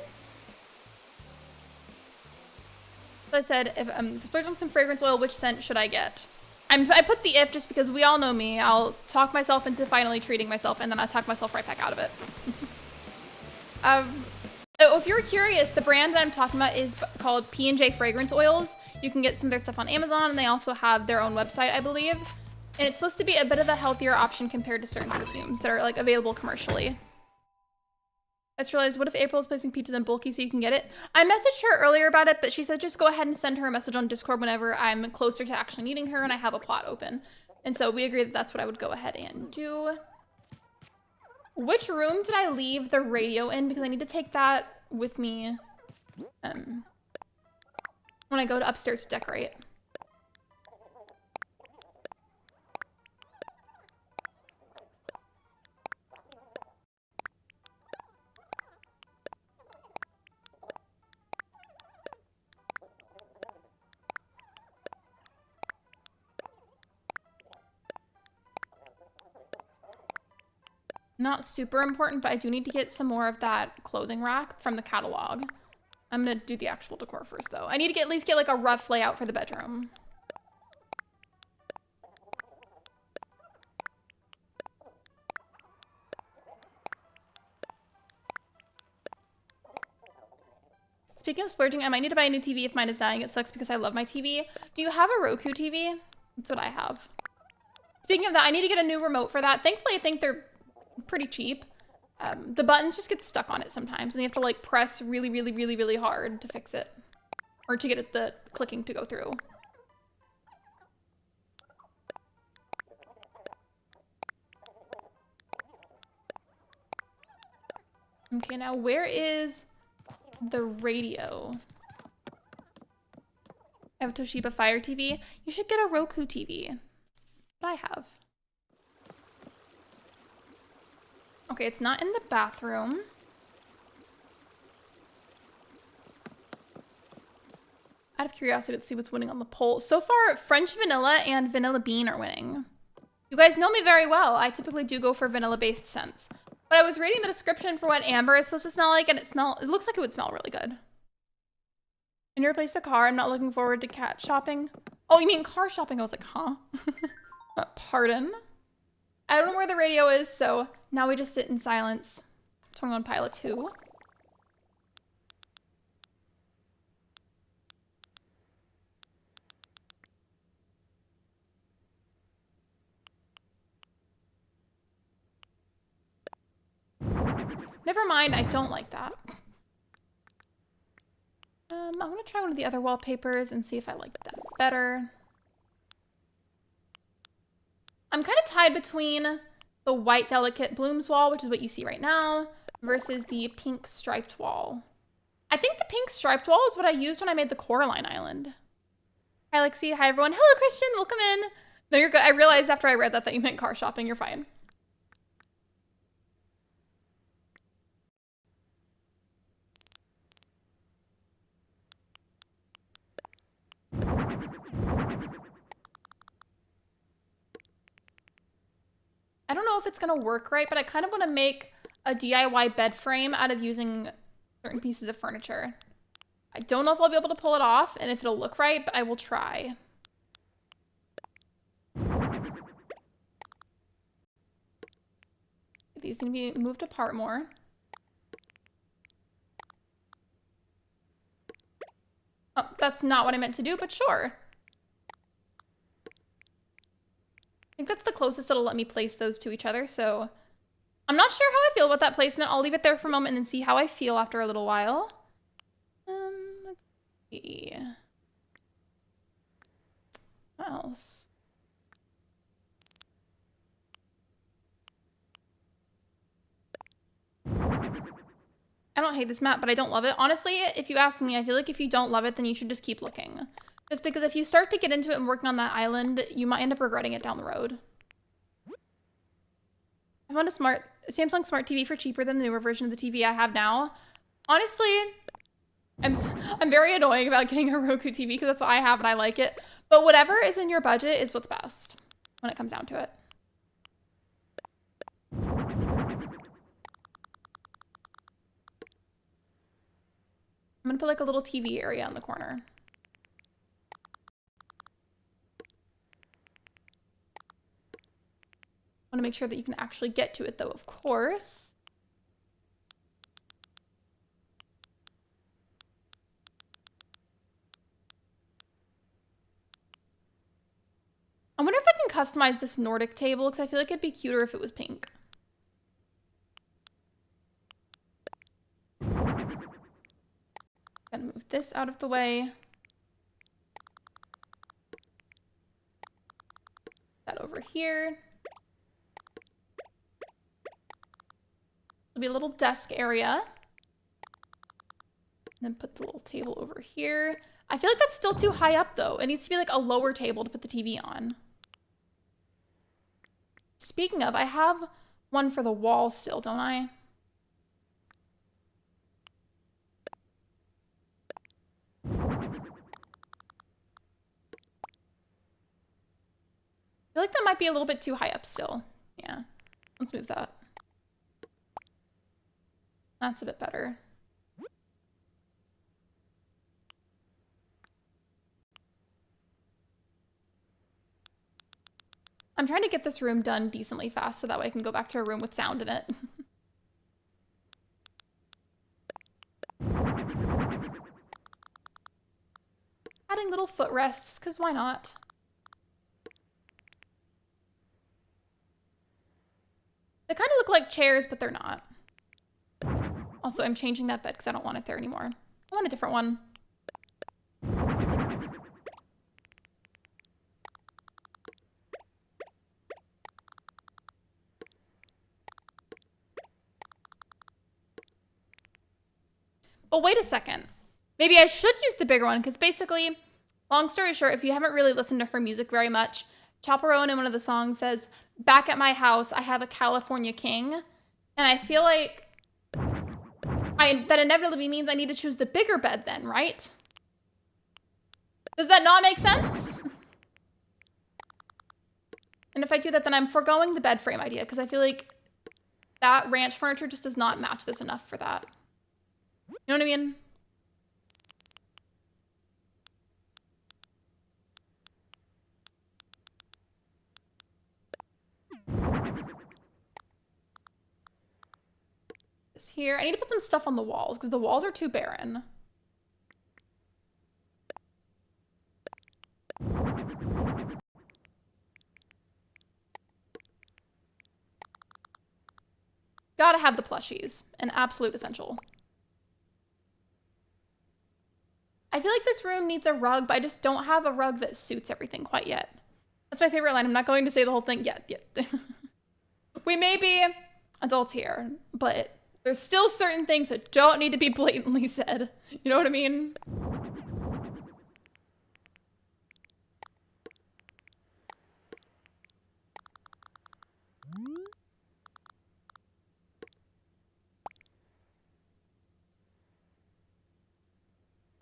So I said, if splurge on some fragrance oil, which scent should I get? I put the if just because we all know me. I'll talk myself into finally treating myself, and then I'll talk myself right back out of it. So if you're curious, the brand that I'm talking about is called P&J Fragrance Oils. You can get some of their stuff on Amazon, and they also have their own website, I believe. And it's supposed to be a bit of a healthier option compared to certain perfumes that are like available commercially. I just realized, what if April is placing pizzas in bulky so you can get it? I messaged her earlier about it, but she said just go ahead and send her a message on Discord whenever I'm closer to actually needing her and I have a plot open. And so we agreed that that's what I would go ahead and do. Which room did I leave the radio in? Because I need to take that with me when I go to upstairs to decorate. Not super important, but I do need to get some more of that clothing rack from the catalog. I'm gonna do the actual decor first though. I need to at least get like a rough layout for the bedroom. Speaking of splurging, I might need to buy a new TV if mine is dying. It sucks because I love my TV. Do you have a Roku TV? That's what I have. Speaking of that, I need to get a new remote for that. Thankfully, I think they're pretty cheap. The buttons just get stuck on it sometimes, and you have to like press really, really, really, really hard to fix it, or to get it the clicking to go through. Okay, now where is the radio? I have a Toshiba Fire TV. You should get a Roku TV. What I have. Okay, it's not in the bathroom. Out of curiosity, let's see what's winning on the poll. So far, French vanilla and vanilla bean are winning. You guys know me very well. I typically do go for vanilla-based scents. But I was reading the description for what amber is supposed to smell like, and it looks like it would smell really good. And you replace the car. I'm not looking forward to cat shopping. Oh, you mean car shopping? I was like, huh? Pardon? I don't know where the radio is, so now we just sit in silence. Turning on Pilot 2. Never mind, I don't like that. I'm gonna try one of the other wallpapers and see if I like that better. I'm kind of tied between the white delicate blooms wall, which is what you see right now, versus the pink striped wall. I think the pink striped wall is what I used when I made the Coraline Island. Hi, Lexi. Hi, everyone. Hello, Christian. Welcome in. No, you're good. I realized after I read that you meant car shopping. You're fine. I don't know if it's gonna work right, but I kind of want to make a DIY bed frame out of using certain pieces of furniture. I don't know if I'll be able to pull it off and if it'll look right, but I will try. These need to be moved apart more. Oh, that's not what I meant to do, but sure. I think that's the closest it'll let me place those to each other, so I'm not sure how I feel about that placement. I'll leave it there for a moment and then see how I feel after a little while. Let's see. What else? I don't hate this map, but I don't love it. Honestly, if you ask me, I feel like if you don't love it, then you should just keep looking. Just because if you start to get into it and working on that island, you might end up regretting it down the road. I found a Samsung Smart TV for cheaper than the newer version of the TV I have now. Honestly, I'm very annoying about getting a Roku TV because that's what I have and I like it. But whatever is in your budget is what's best when it comes down to it. I'm gonna put like a little TV area in the corner. I want to make sure that you can actually get to it though, of course. I wonder if I can customize this Nordic table because I feel like it'd be cuter if it was pink. Gonna move this out of the way. That over here. There'll be a little desk area. And then put the little table over here. I feel like that's still too high up though. It needs to be like a lower table to put the TV on. Speaking of, I have one for the wall still, don't I? I feel like that might be a little bit too high up still. Yeah, let's move that. That's a bit better. I'm trying to get this room done decently fast so that way I can go back to a room with sound in it. Adding little footrests, because why not? They kind of look like chairs, but they're not. Also, I'm changing that bed because I don't want it there anymore. I want a different one. Oh, wait a second. Maybe I should use the bigger one because basically, long story short, if you haven't really listened to her music very much, Chappell in one of the songs says, "Back at my house, I have a California king." And I feel like that inevitably means I need to choose the bigger bed then, right? Does that not make sense? And if I do that, then I'm foregoing the bed frame idea because I feel like that ranch furniture just does not match this enough for that. You know what I mean? This here. I need to put some stuff on the walls because the walls are too barren. Gotta have the plushies. An absolute essential. I feel like this room needs a rug, but I just don't have a rug that suits everything quite yet. That's my favorite line. I'm not going to say the whole thing yet. We may be adults here, but there's still certain things that don't need to be blatantly said. You know what I mean?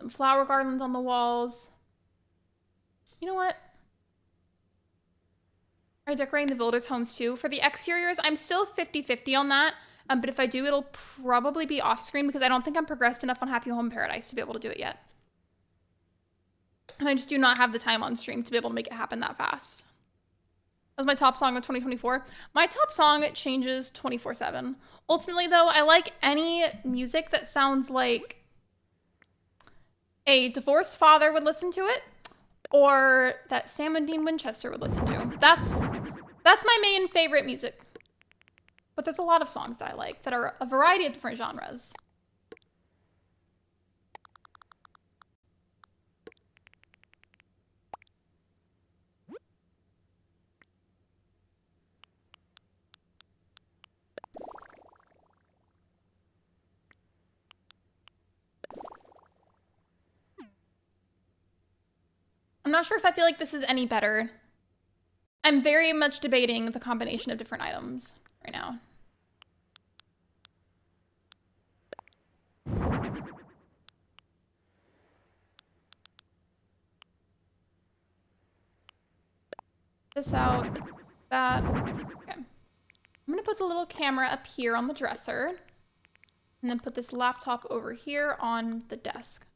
Some flower garlands on the walls. You know what? Are you decorating the villagers' homes too? For the exteriors, I'm still 50-50 on that. But if I do, it'll probably be off screen because I don't think I'm progressed enough on Happy Home Paradise to be able to do it yet. And I just do not have the time on stream to be able to make it happen that fast. That's my top song of 2024. My top song changes 24/7. Ultimately, though, I like any music that sounds like a divorced father would listen to it, or that Sam and Dean Winchester would listen to. That's my main favorite music. But there's a lot of songs that I like that are a variety of different genres. I'm not sure if I feel like this is any better. I'm very much debating the combination of different items right now. This out, that. Okay. I'm gonna put the little camera up here on the dresser, and then put this laptop over here on the desk.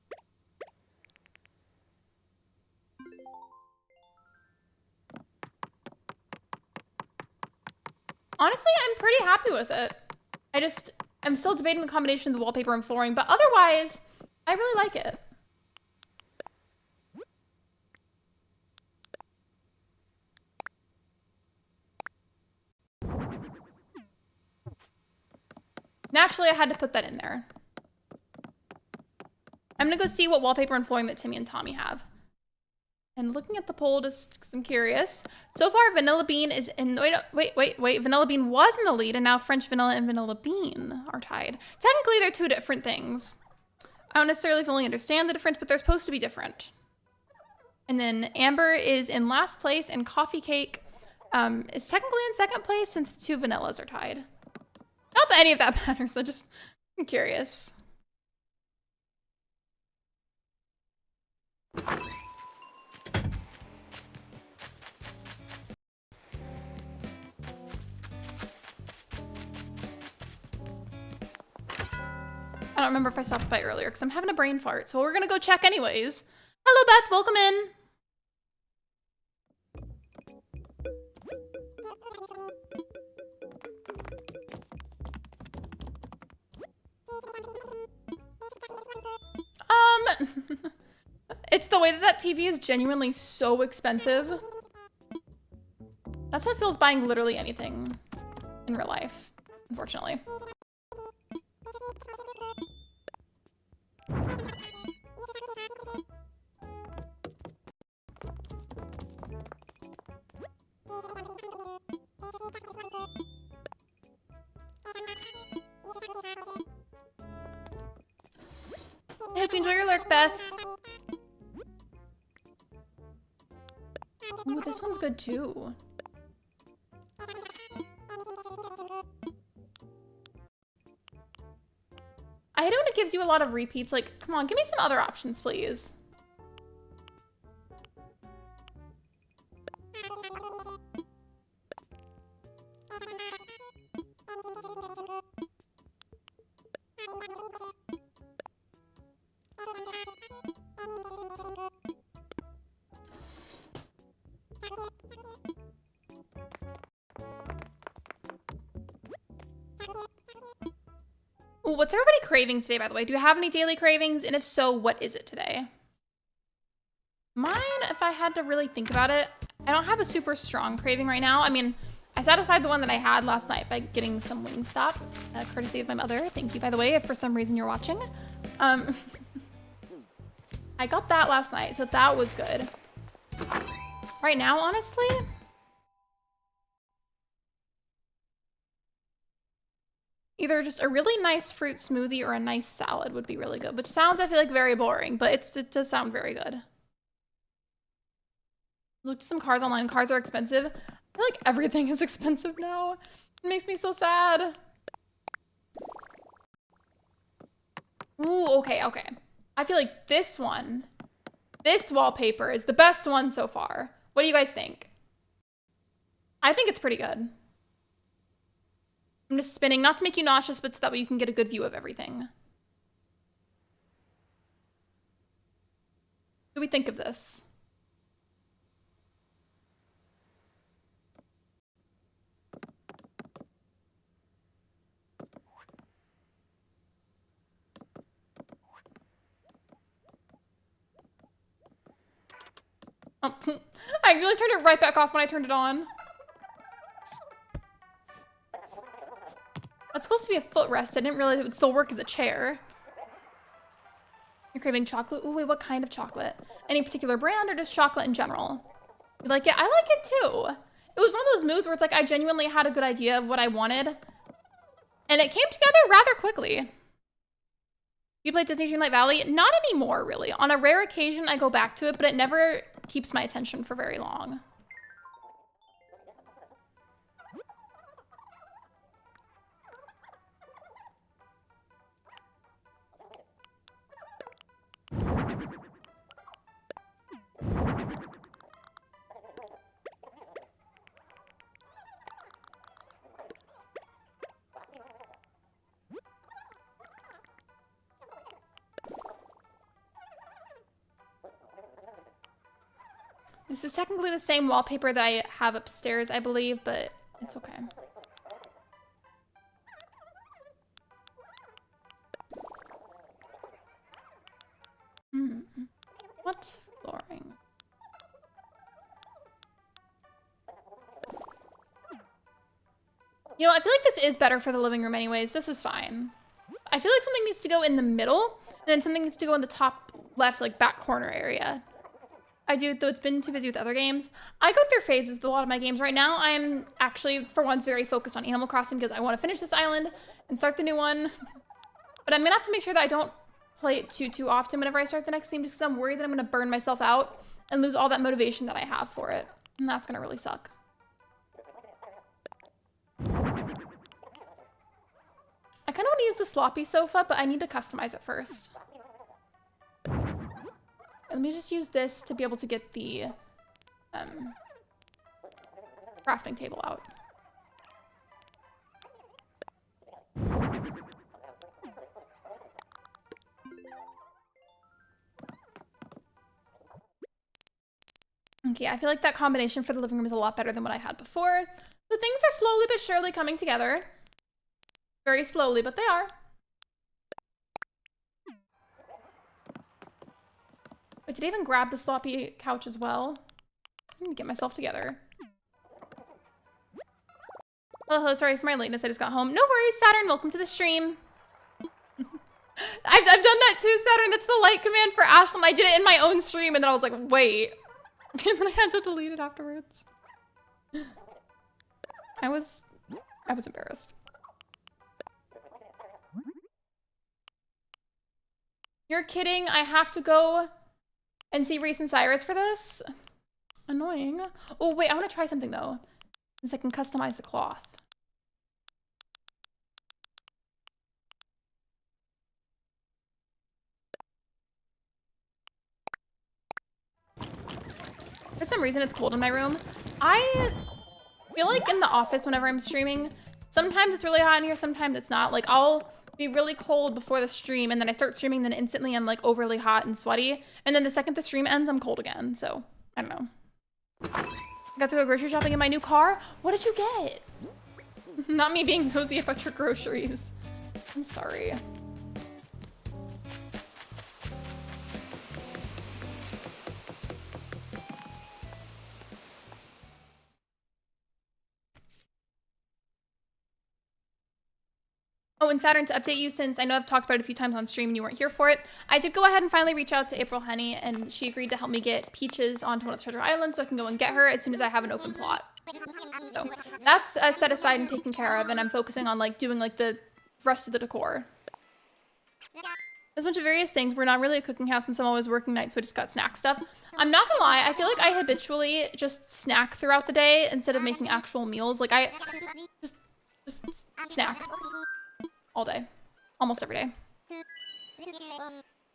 Honestly, I'm pretty happy with it. I'm still debating the combination of the wallpaper and flooring, but otherwise, I really like it. Naturally, I had to put that in there. I'm gonna go see what wallpaper and flooring that Timmy and Tommy have. And looking at the poll, just because I'm curious. So far, Vanilla Bean is in... Wait. Vanilla Bean was in the lead, and now French Vanilla and Vanilla Bean are tied. Technically, they're two different things. I don't necessarily fully understand the difference, but they're supposed to be different. And then Amber is in last place, and Coffee Cake is technically in second place since the two vanillas are tied. Not that any of that matters, I'm curious. I don't remember if I stopped by earlier because I'm having a brain fart, so we're gonna go check anyways. Hello, Beth, welcome in. It's the way that TV is genuinely so expensive. That's what feels buying literally anything in real life, unfortunately. I hope you enjoy your lurk, Beth. Ooh, this one's good too. I hate it when it gives you a lot of repeats. Like, come on, give me some other options, please. Ooh, what's everybody craving today, by the way? Do you have any daily cravings? And if so, what is it today? Mine, if I had to really think about it, I don't have a super strong craving right now. I mean, I satisfied the one that I had last night by getting some Wingstop, courtesy of my mother. Thank you, by the way, if for some reason you're watching. I got that last night, so that was good. Right now, honestly, either just a really nice fruit smoothie or a nice salad would be really good, which sounds, I feel like, very boring, but it does sound very good. Looked at some cars online. Cars are expensive. I feel like everything is expensive now. It makes me so sad. Ooh, okay. I feel like this one This wallpaper is the best one so far. What do you guys think? I think it's pretty good. I'm just spinning, not to make you nauseous, but so that way you can get a good view of everything. What do we think of this? Oh, I actually turned it right back off when I turned it on. That's supposed to be a footrest. I didn't realize it would still work as a chair. You're craving chocolate? Ooh, wait, what kind of chocolate? Any particular brand or just chocolate in general? You like it? I like it too. It was one of those moves where it's like I genuinely had a good idea of what I wanted. And it came together rather quickly. You play Disney Dreamlight Valley? Not anymore, really. On a rare occasion, I go back to it, but it never keeps my attention for very long. This is technically the same wallpaper that I have upstairs, I believe, but it's okay. What flooring? You know, I feel like this is better for the living room anyways. This is fine. I feel like something needs to go in the middle, and then something needs to go in the top left, like back corner area. I do, though it's been too busy with other games. I go through phases with a lot of my games. Right now, I'm actually, for once, very focused on Animal Crossing because I want to finish this island and start the new one. But I'm going to have to make sure that I don't play it too often whenever I start the next theme just because I'm worried that I'm going to burn myself out and lose all that motivation that I have for it. And that's going to really suck. I kind of want to use the sloppy sofa, but I need to customize it first. Let me just use this to be able to get the crafting table out. Okay, I feel like that combination for the living room is a lot better than what I had before. So things are slowly but surely coming together. Very slowly, but they are. Wait, did I even grab the sloppy couch as well? I need to get myself together. Oh, sorry for my lateness. I just got home. No worries, Saturn. Welcome to the stream. I've done that too, Saturn. That's the light command for Ashlyn. I did it in my own stream, and then I was like, wait. And then I had to delete it afterwards. I was embarrassed. You're kidding. I have to go and see Reese and Cyrus for this? Annoying. Oh, wait, I want to try something, though. Since I can customize the cloth. For some reason, it's cold in my room. I feel like in the office, whenever I'm streaming, sometimes it's really hot in here, sometimes it's not. Like, I'll be really cold before the stream, and then I start streaming, then instantly I'm like overly hot and sweaty, and then the second the stream ends, I'm cold again. So I don't know. I got to go grocery shopping in my new car. What did you get? Not me being nosy about your groceries. I'm sorry. Oh, and Saturn, to update you, since I know I've talked about it a few times on stream and you weren't here for it, I did go ahead and finally reach out to April Honey, and she agreed to help me get Peaches onto one of the Treasure Islands so I can go and get her as soon as I have an open plot. So that's set aside and taken care of, and I'm focusing on like doing like the rest of the decor. There's a bunch of various things. We're not really a cooking house, and so I'm always working nights, so I just got snack stuff. I'm not gonna lie, I feel like I habitually just snack throughout the day instead of making actual meals. Like I just snack all day, almost every day.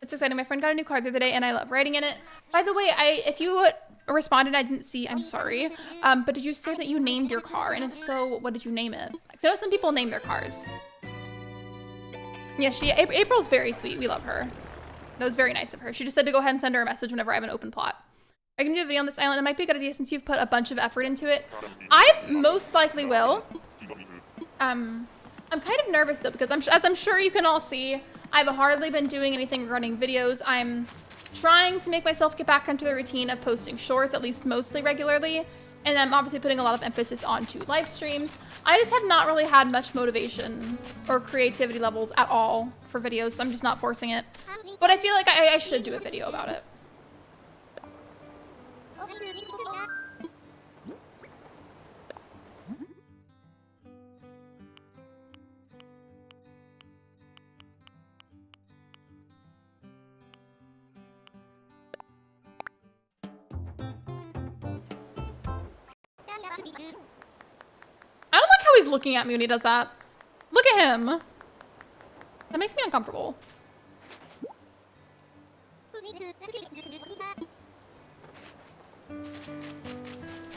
It's exciting. My friend got a new car the other day and I love riding in it. By the way, if you responded, I didn't see, I'm sorry. But did you say that you named your car? And if so, what did you name it? I know some people name their cars. Yeah, April's very sweet. We love her. That was very nice of her. She just said to go ahead and send her a message whenever I have an open plot. I can do a video on this island. It might be a good idea since you've put a bunch of effort into it. I most likely will. I'm kind of nervous though, because as I'm sure you can all see, I've hardly been doing anything regarding videos. I'm trying to make myself get back into the routine of posting shorts, at least mostly regularly. And I'm obviously putting a lot of emphasis onto live streams. I just have not really had much motivation or creativity levels at all for videos, so I'm just not forcing it. But I feel like I should do a video about it. I don't like how he's looking at me when he does that. Look at him. That makes me uncomfortable.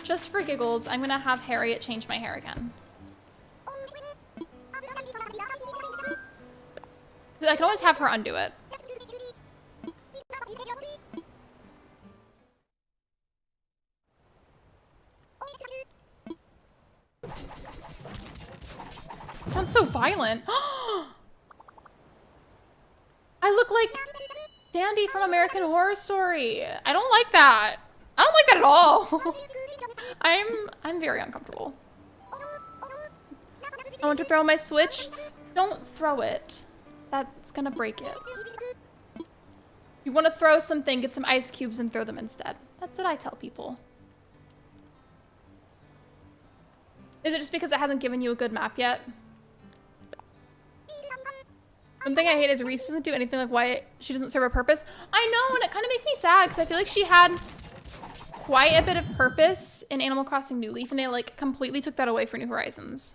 Just for giggles, I'm gonna have Harriet change my hair again. I can always have her undo it. Sounds so violent. I look like Dandy from American Horror Story. I don't like that. I don't like that at all. I'm very uncomfortable. I want to throw my Switch. Don't throw it. That's gonna break it. You want to throw something, get some ice cubes and throw them instead. That's what I tell people. Is it just because it hasn't given you a good map yet? One thing I hate is Reese doesn't do anything like why she doesn't serve a purpose. I know, and it kind of makes me sad because I feel like she had quite a bit of purpose in Animal Crossing New Leaf, and they like completely took that away for New Horizons.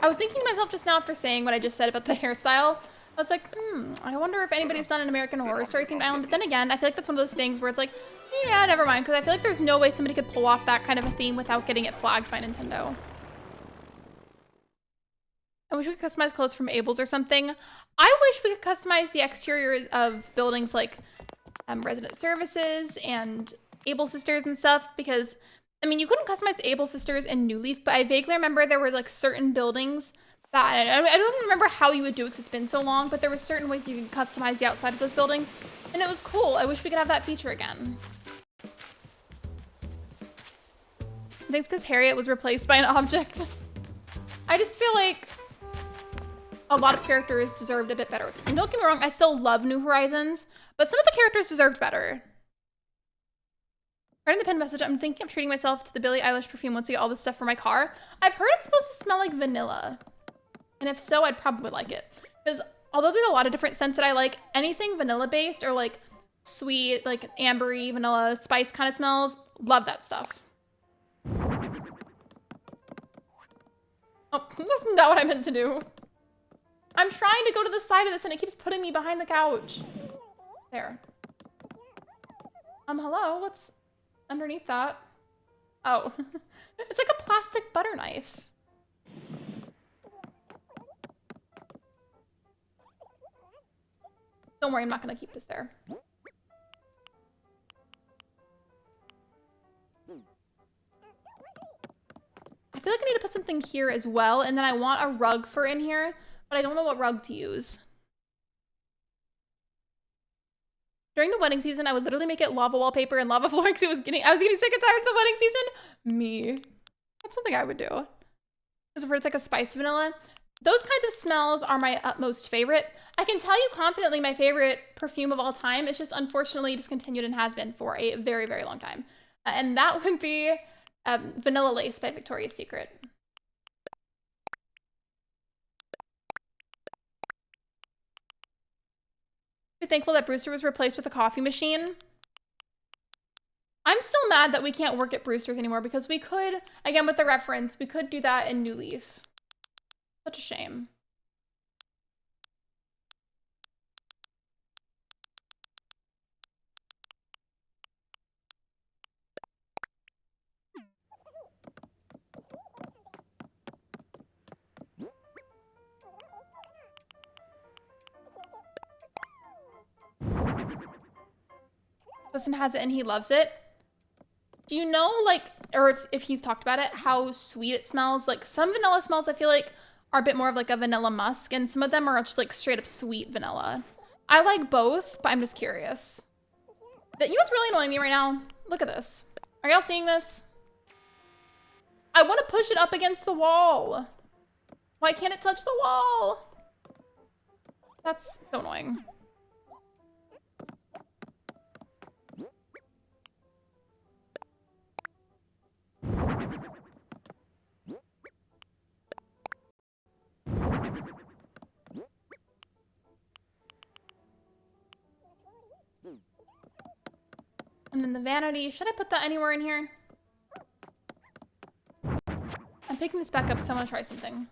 I was thinking to myself just now after saying what I just said about the hairstyle. I was like, I wonder if anybody's done an American Horror Story themed island. But then again, I feel like that's one of those things where it's like, yeah, never mind. Because I feel like there's no way somebody could pull off that kind of a theme without getting it flagged by Nintendo. I wish we could customize clothes from Abel's or something. I wish we could customize the exteriors of buildings like Resident Services and Able Sisters and stuff, because I mean, you couldn't customize Able Sisters in New Leaf, but I vaguely remember there were like certain buildings that I don't remember how you would do it because it's been so long, but there were certain ways you could customize the outside of those buildings, and it was cool. I wish we could have that feature again. I think it's because Harriet was replaced by an object. I just feel like a lot of characters deserved a bit better. And don't get me wrong, I still love New Horizons, but some of the characters deserved better. Right in the pinned message, I'm thinking of treating myself to the Billie Eilish perfume once I get all this stuff for my car. I've heard it's supposed to smell like vanilla. And if so, I'd probably like it. Because although there's a lot of different scents that I like, anything vanilla based or like sweet, like ambery, vanilla, spice kind of smells, love that stuff. Oh, that's not what I meant to do. I'm trying to go to the side of this and it keeps putting me behind the couch. There. Hello, what's underneath that? Oh, it's like a plastic butter knife. Don't worry, I'm not gonna keep this there. I feel like I need to put something here as well, and then I want a rug for in here, but I don't know what rug to use. During the wedding season, I would literally make it lava wallpaper and lava floor because I was getting sick and tired of the wedding season. Me. That's something I would do. Because if it's like a spice vanilla. Those kinds of smells are my utmost favorite. I can tell you confidently my favorite perfume of all time. It's just unfortunately discontinued and has been for a very, very long time. And that would be Vanilla Lace by Victoria's Secret. Be thankful that Brewster was replaced with a coffee machine. I'm still mad that we can't work at Brewster's anymore because we could, again with the reference, we could do that in New Leaf. Such a shame. Justin has it and he loves it. Do you know, like, or if he's talked about it, how sweet it smells? Like, some vanilla smells I feel like are a bit more of like a vanilla musk, and some of them are just like straight up sweet vanilla. I like both, but I'm just curious. You know what's really annoying me right now? Look at this. Are y'all seeing this? I want to push it up against the wall. Why can't it touch the wall? That's so annoying. And then the vanity, should I put that anywhere in here? I'm picking this back up because I want to try something.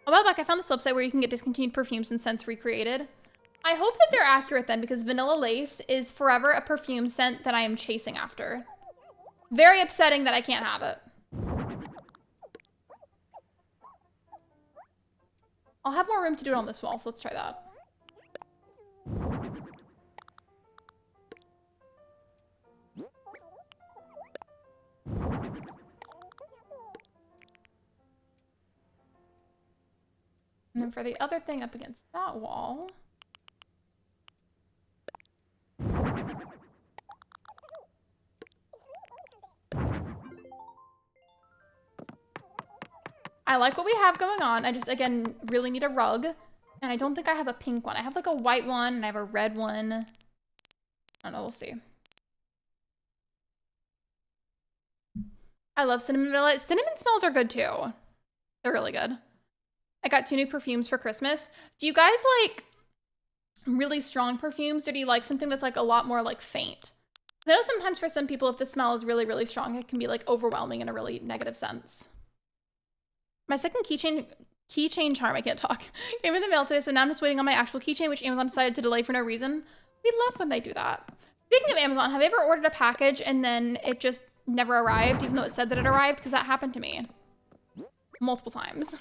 A while back, I found this website where you can get discontinued perfumes and scents recreated. I hope that they're accurate then, because Vanilla Lace is forever a perfume scent that I am chasing after. Very upsetting that I can't have it. I'll have more room to do it on this wall, so let's try that. And then for the other thing up against that wall. I like what we have going on. I just, again, really need a rug. And I don't think I have a pink one. I have like a white one and I have a red one. I don't know, we'll see. I love cinnamon vanilla. Cinnamon smells are good too. They're really good. I got 2 new perfumes for Christmas. Do you guys like really strong perfumes, or do you like something that's like a lot more like faint? I know sometimes for some people, if the smell is really, really strong, it can be like overwhelming in a really negative sense. My second keychain charm, I can't talk, came in the mail today, so now I'm just waiting on my actual keychain, which Amazon decided to delay for no reason. We love when they do that. Speaking of Amazon, have you ever ordered a package and then it just never arrived, even though it said that it arrived? Because that happened to me multiple times.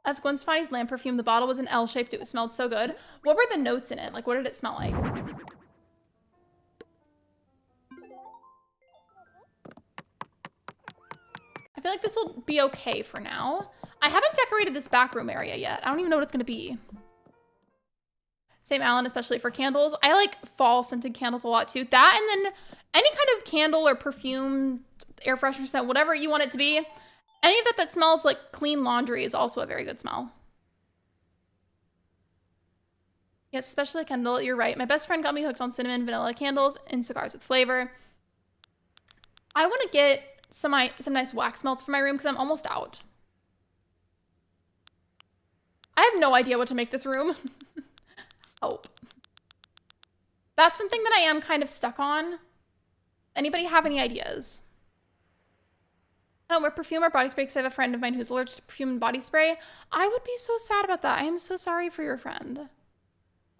That's Gwen Stefani's lamp perfume. The bottle was an L-shaped. It smelled so good. What were the notes in it? Like, what did it smell like? I feel like this will be okay for now. I haven't decorated this back room area yet. I don't even know what it's going to be. Same Alan, especially for candles. I like fall scented candles a lot too. That, and then any kind of candle or perfume, air freshener scent, whatever you want it to be. Any of that smells like clean laundry is also a very good smell. Yes, especially candle. You're right. My best friend got me hooked on cinnamon vanilla candles and cigars with flavor. I want to get some nice wax melts for my room because I'm almost out. I have no idea what to make this room. Hope. That's something that I am kind of stuck on. Anybody have any ideas? I don't wear perfume or body spray because I have a friend of mine who's allergic to perfume and body spray. I would be so sad about that. I am so sorry for your friend.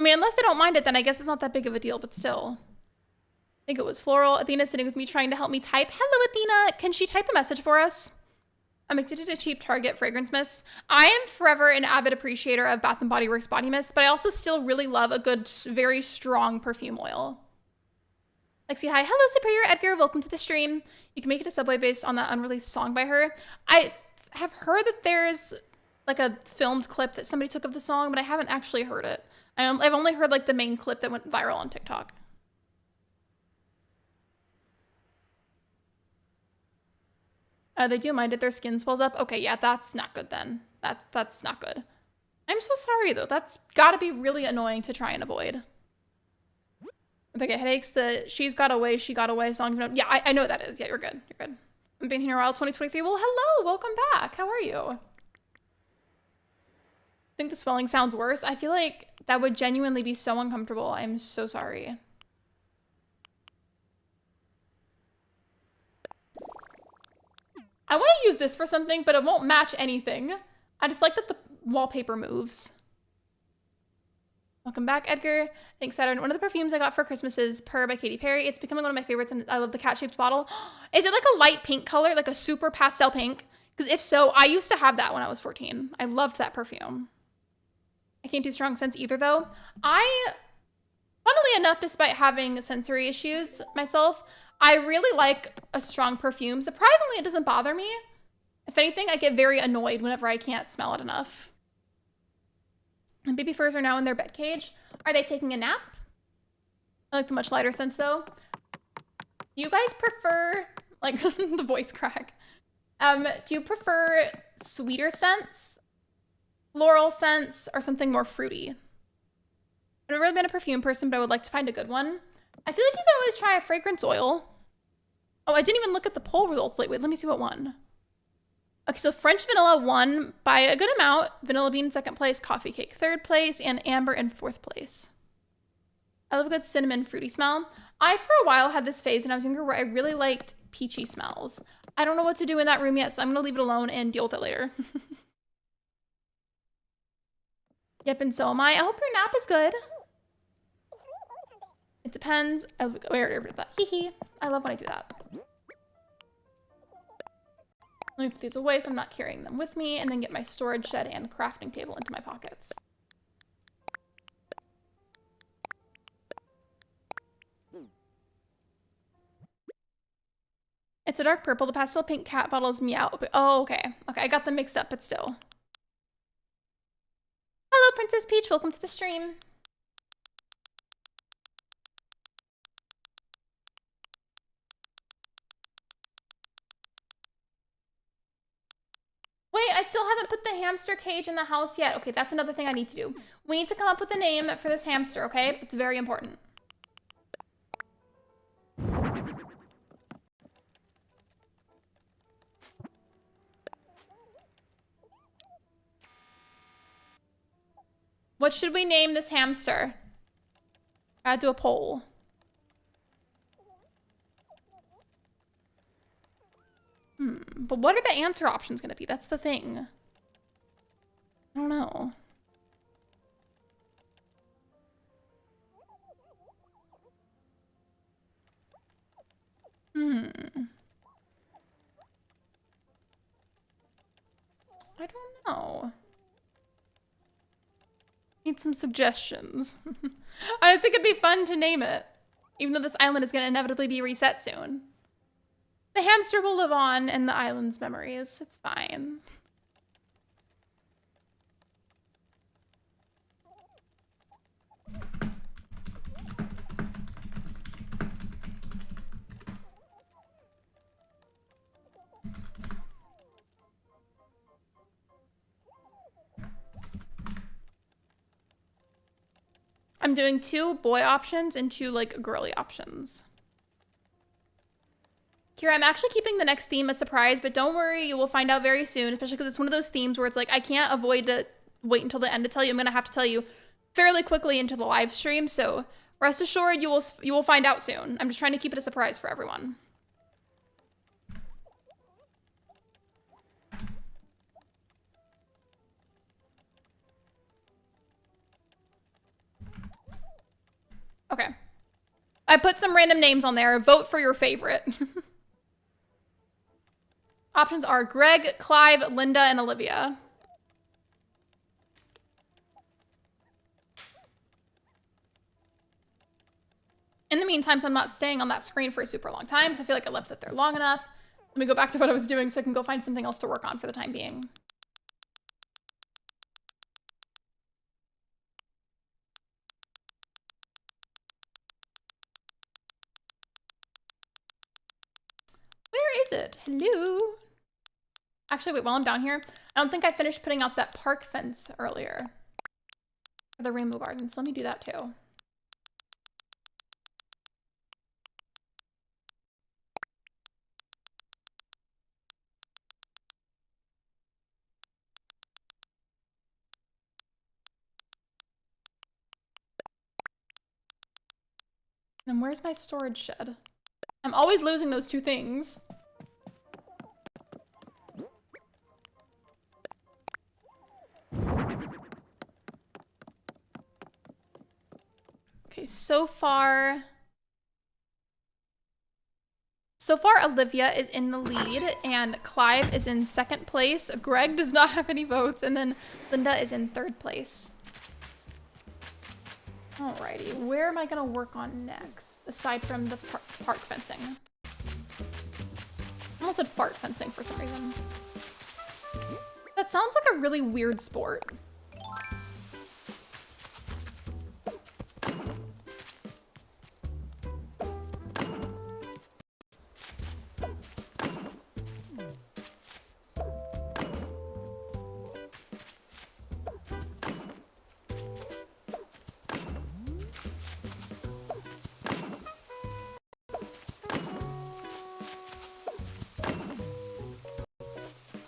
I mean, unless they don't mind it, then I guess it's not that big of a deal, but still. I think it was floral. Athena's sitting with me trying to help me type. Hello, Athena. Can she type a message for us? I'm addicted to cheap Target fragrance mists. I am forever an avid appreciator of Bath & Body Works body mist, but I also still really love a good, very strong perfume oil. Lexi, hi. Hello, Superior Edgar. Welcome to the stream. You can make it a Subway based on that unreleased song by her. I have heard that there's like a filmed clip that somebody took of the song, but I haven't actually heard it. I've only heard like the main clip that went viral on TikTok. They do mind if their skin swells up. Okay, yeah, that's not good then. That's not good. I'm I'm so sorry though. That's gotta be really annoying to try and avoid. If I get headaches, the she's got away, she got away song. Yeah, I know what that is. Yeah, you're good. You're good. I've been here a while, 2023. Well, hello, welcome back. How are you? I think the swelling sounds worse. I feel like that would genuinely be so uncomfortable. I'm so sorry. I want to use this for something, but it won't match anything. I just like that the wallpaper moves. Welcome back, Edgar. Thanks, Saturn. One of the perfumes I got for Christmas is Purr by Katy Perry. It's becoming one of my favorites, and I love the cat-shaped bottle. Is it like a light pink color, like a super pastel pink? Because if so, I used to have that when I was 14. I loved that perfume. I can't do strong scents either, though. Funnily enough, despite having sensory issues myself, I really like a strong perfume. Surprisingly, it doesn't bother me. If anything, I get very annoyed whenever I can't smell it enough. And baby furs are now in their bed cage. Are they taking a nap? I like the much lighter scents, though. Do you guys prefer, like, the voice crack? Do you prefer sweeter scents, floral scents, or something more fruity? I've never really been a perfume person, but I would like to find a good one. I feel like you can always try a fragrance oil. Oh, I didn't even look at the poll results. Wait, let me see what won. Okay, so French vanilla won by a good amount. Vanilla bean in second place, coffee cake third place, and amber in fourth place. I love a good cinnamon fruity smell. I, for a while, had this phase when I was younger where I really liked peachy smells. I don't know what to do in that room yet, so I'm gonna leave it alone and deal with it later. Yep, and so am I. I hope your nap is good. It depends. I already did that. Hee hee. I love when I do that. Let me put these away so I'm not carrying them with me, and then get my storage shed and crafting table into my pockets. It's a dark purple. The pastel pink cat bottle is meow. Oh, okay. Okay, I got them mixed up, but still. Hello, Princess Peach. Welcome to the stream. Wait, I still haven't put the hamster cage in the house yet. Okay, that's another thing I need to do. We need to come up with a name for this hamster, okay? It's very important. What should we name this hamster? Add to a poll. But what are the answer options going to be? That's the thing. I don't know. I don't know. Need some suggestions. I think it'd be fun to name it, even though this island is going to inevitably be reset soon. The hamster will live on in the island's memories. It's fine. I'm doing 2 boy options and 2 like girly options. Kira, I'm actually keeping the next theme a surprise, but don't worry, you will find out very soon, especially because it's one of those themes where it's like, I can't avoid to wait until the end to tell you. I'm going to have to tell you fairly quickly into the live stream, so rest assured you will find out soon. I'm just trying to keep it a surprise for everyone. Okay. I put some random names on there. Vote for your favorite. Options are Greg, Clive, Linda, and Olivia. In the meantime, so I'm not staying on that screen for a super long time, because I feel like I left it there long enough. Let me go back to what I was doing so I can go find something else to work on for the time being. Where is it? Hello? Actually, wait, while I'm down here, I don't think I finished putting out that park fence earlier. For the rainbow gardens. Let me do that too. And where's my storage shed? I'm always losing those two things. Okay, so far Olivia is in the lead and Clive is in second place. Greg does not have any votes, and then Linda is in third place. Alrighty, where am I gonna work on next, aside from the park fencing? I almost said fart fencing for some reason. That sounds like a really weird sport.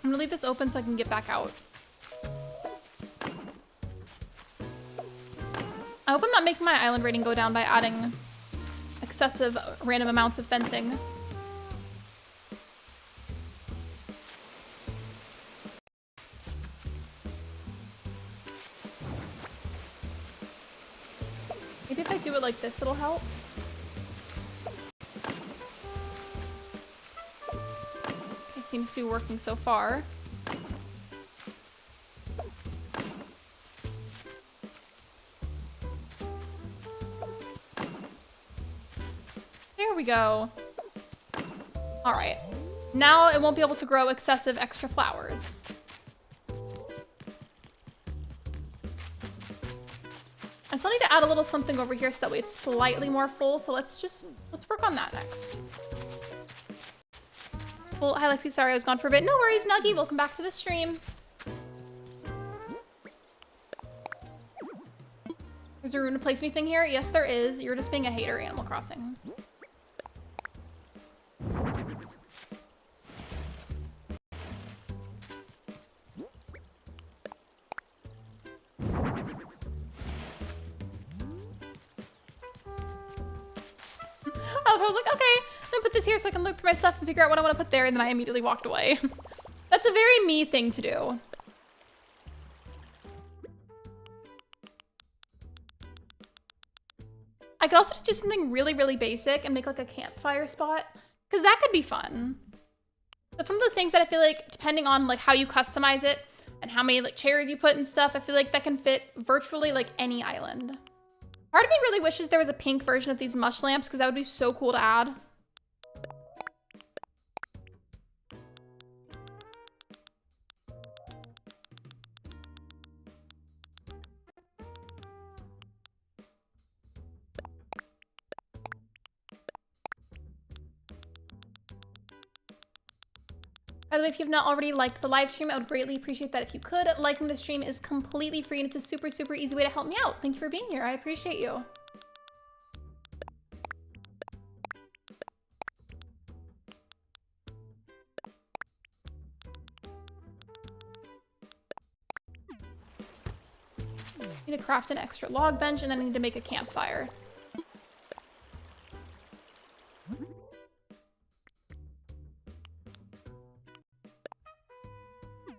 I'm gonna leave this open so I can get back out. I hope I'm not making my island rating go down by adding excessive random amounts of fencing. Maybe if I do it like this, it'll help. It seems to be working so far. There we go. All right. Now it won't be able to grow excessive extra flowers. I still need to add a little something over here so that way it's slightly more full. So let's work on that next. Well, hi Lexi, sorry I was gone for a bit. No worries, Nuggy, welcome back to the stream. Is there room to place anything here? Yes, there is. You're just being a hater, Animal Crossing. I was like, okay, I'm gonna put this here so I can look through my stuff and figure out what I want to put there, and then I immediately walked away. That's a very me thing to do. I could also just do something really, really basic and make like a campfire spot, because that could be fun. That's one of those things that I feel like, depending on like how you customize it and how many like chairs you put and stuff, I feel like that can fit virtually like any island. Part of me really wishes there was a pink version of these mush lamps because that would be so cool to add. By the way, if you've not already liked the live stream, I would greatly appreciate that if you could. Liking the stream is completely free and it's a super, super easy way to help me out. Thank you for being here. I appreciate you. I need to craft an extra log bench and then I need to make a campfire.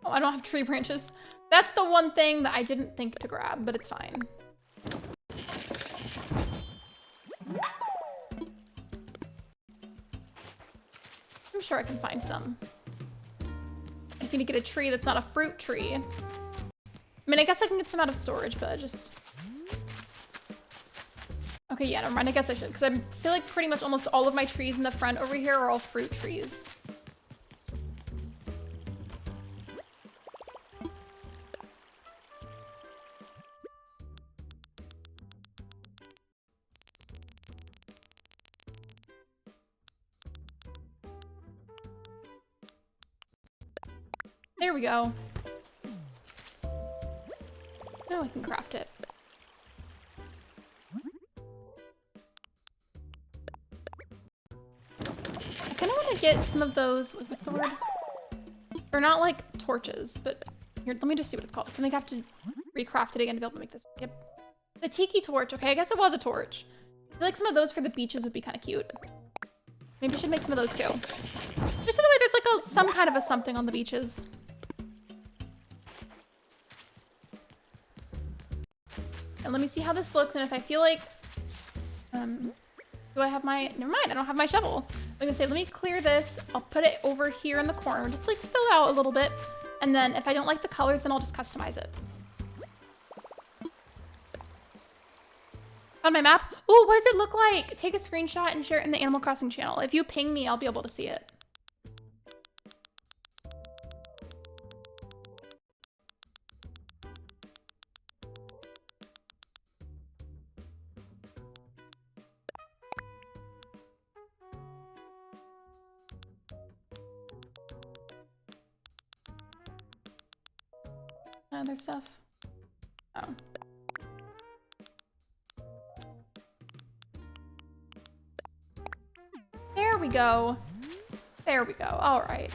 Oh, I don't have tree branches. That's the one thing that I didn't think to grab, but it's fine. I'm sure I can find some. I just need to get a tree that's not a fruit tree. I mean, I guess I can get some out of storage, but I just... Okay, yeah, never mind. I guess I should, because I feel like pretty much almost all of my trees in the front over here are all fruit trees. There we go. Now I can craft it. get some of those, what's the word? They're not like torches, but here, let me just see what it's called. I think I have to recraft it again to be able to make this. Yep. The tiki torch, okay, I guess it was a torch. I feel like some of those for the beaches would be kind of cute. Maybe I should make some of those too. Just so the way there's like some kind of a something on the beaches. And let me see how this looks, and if I feel like, do I have my, never mind, I don't have my shovel. I'm gonna say, let me clear this. I'll put it over here in the corner, just like to fill it out a little bit. And then if I don't like the colors, then I'll just customize it. On my map, ooh, what does it look like? Take a screenshot and share it in the Animal Crossing channel. If you ping me, I'll be able to see it. Other stuff. Oh. There we go. There we go. All right.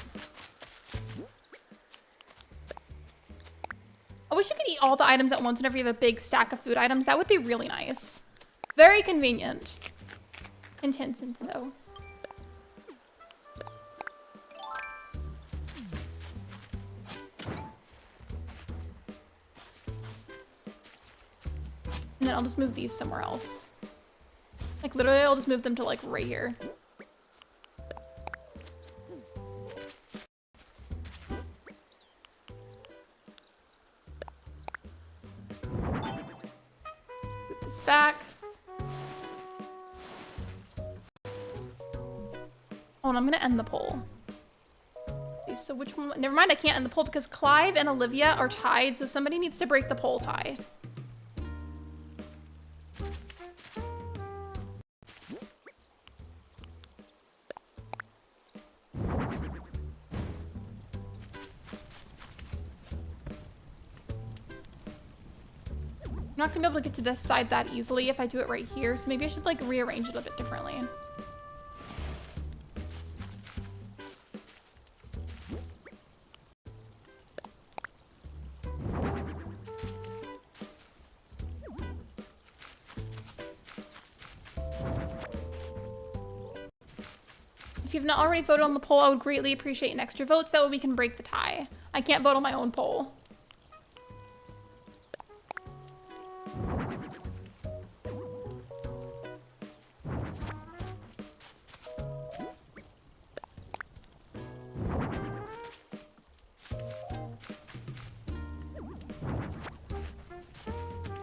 I wish you could eat all the items at once whenever you have a big stack of food items. That would be really nice. Very convenient. Intense, though. And then I'll just move these somewhere else. Like literally I'll just move them to like right here. Put this back. Oh, and I'm gonna end the poll. Okay, so which one? Never mind, I can't end the poll because Clive and Olivia are tied, so somebody needs to break the poll tie. I'm not gonna be able to get to this side that easily if I do it right here, so maybe I should like rearrange it a bit differently. If you've not already voted on the poll, I would greatly appreciate an extra vote so that way we can break the tie. I can't vote on my own poll.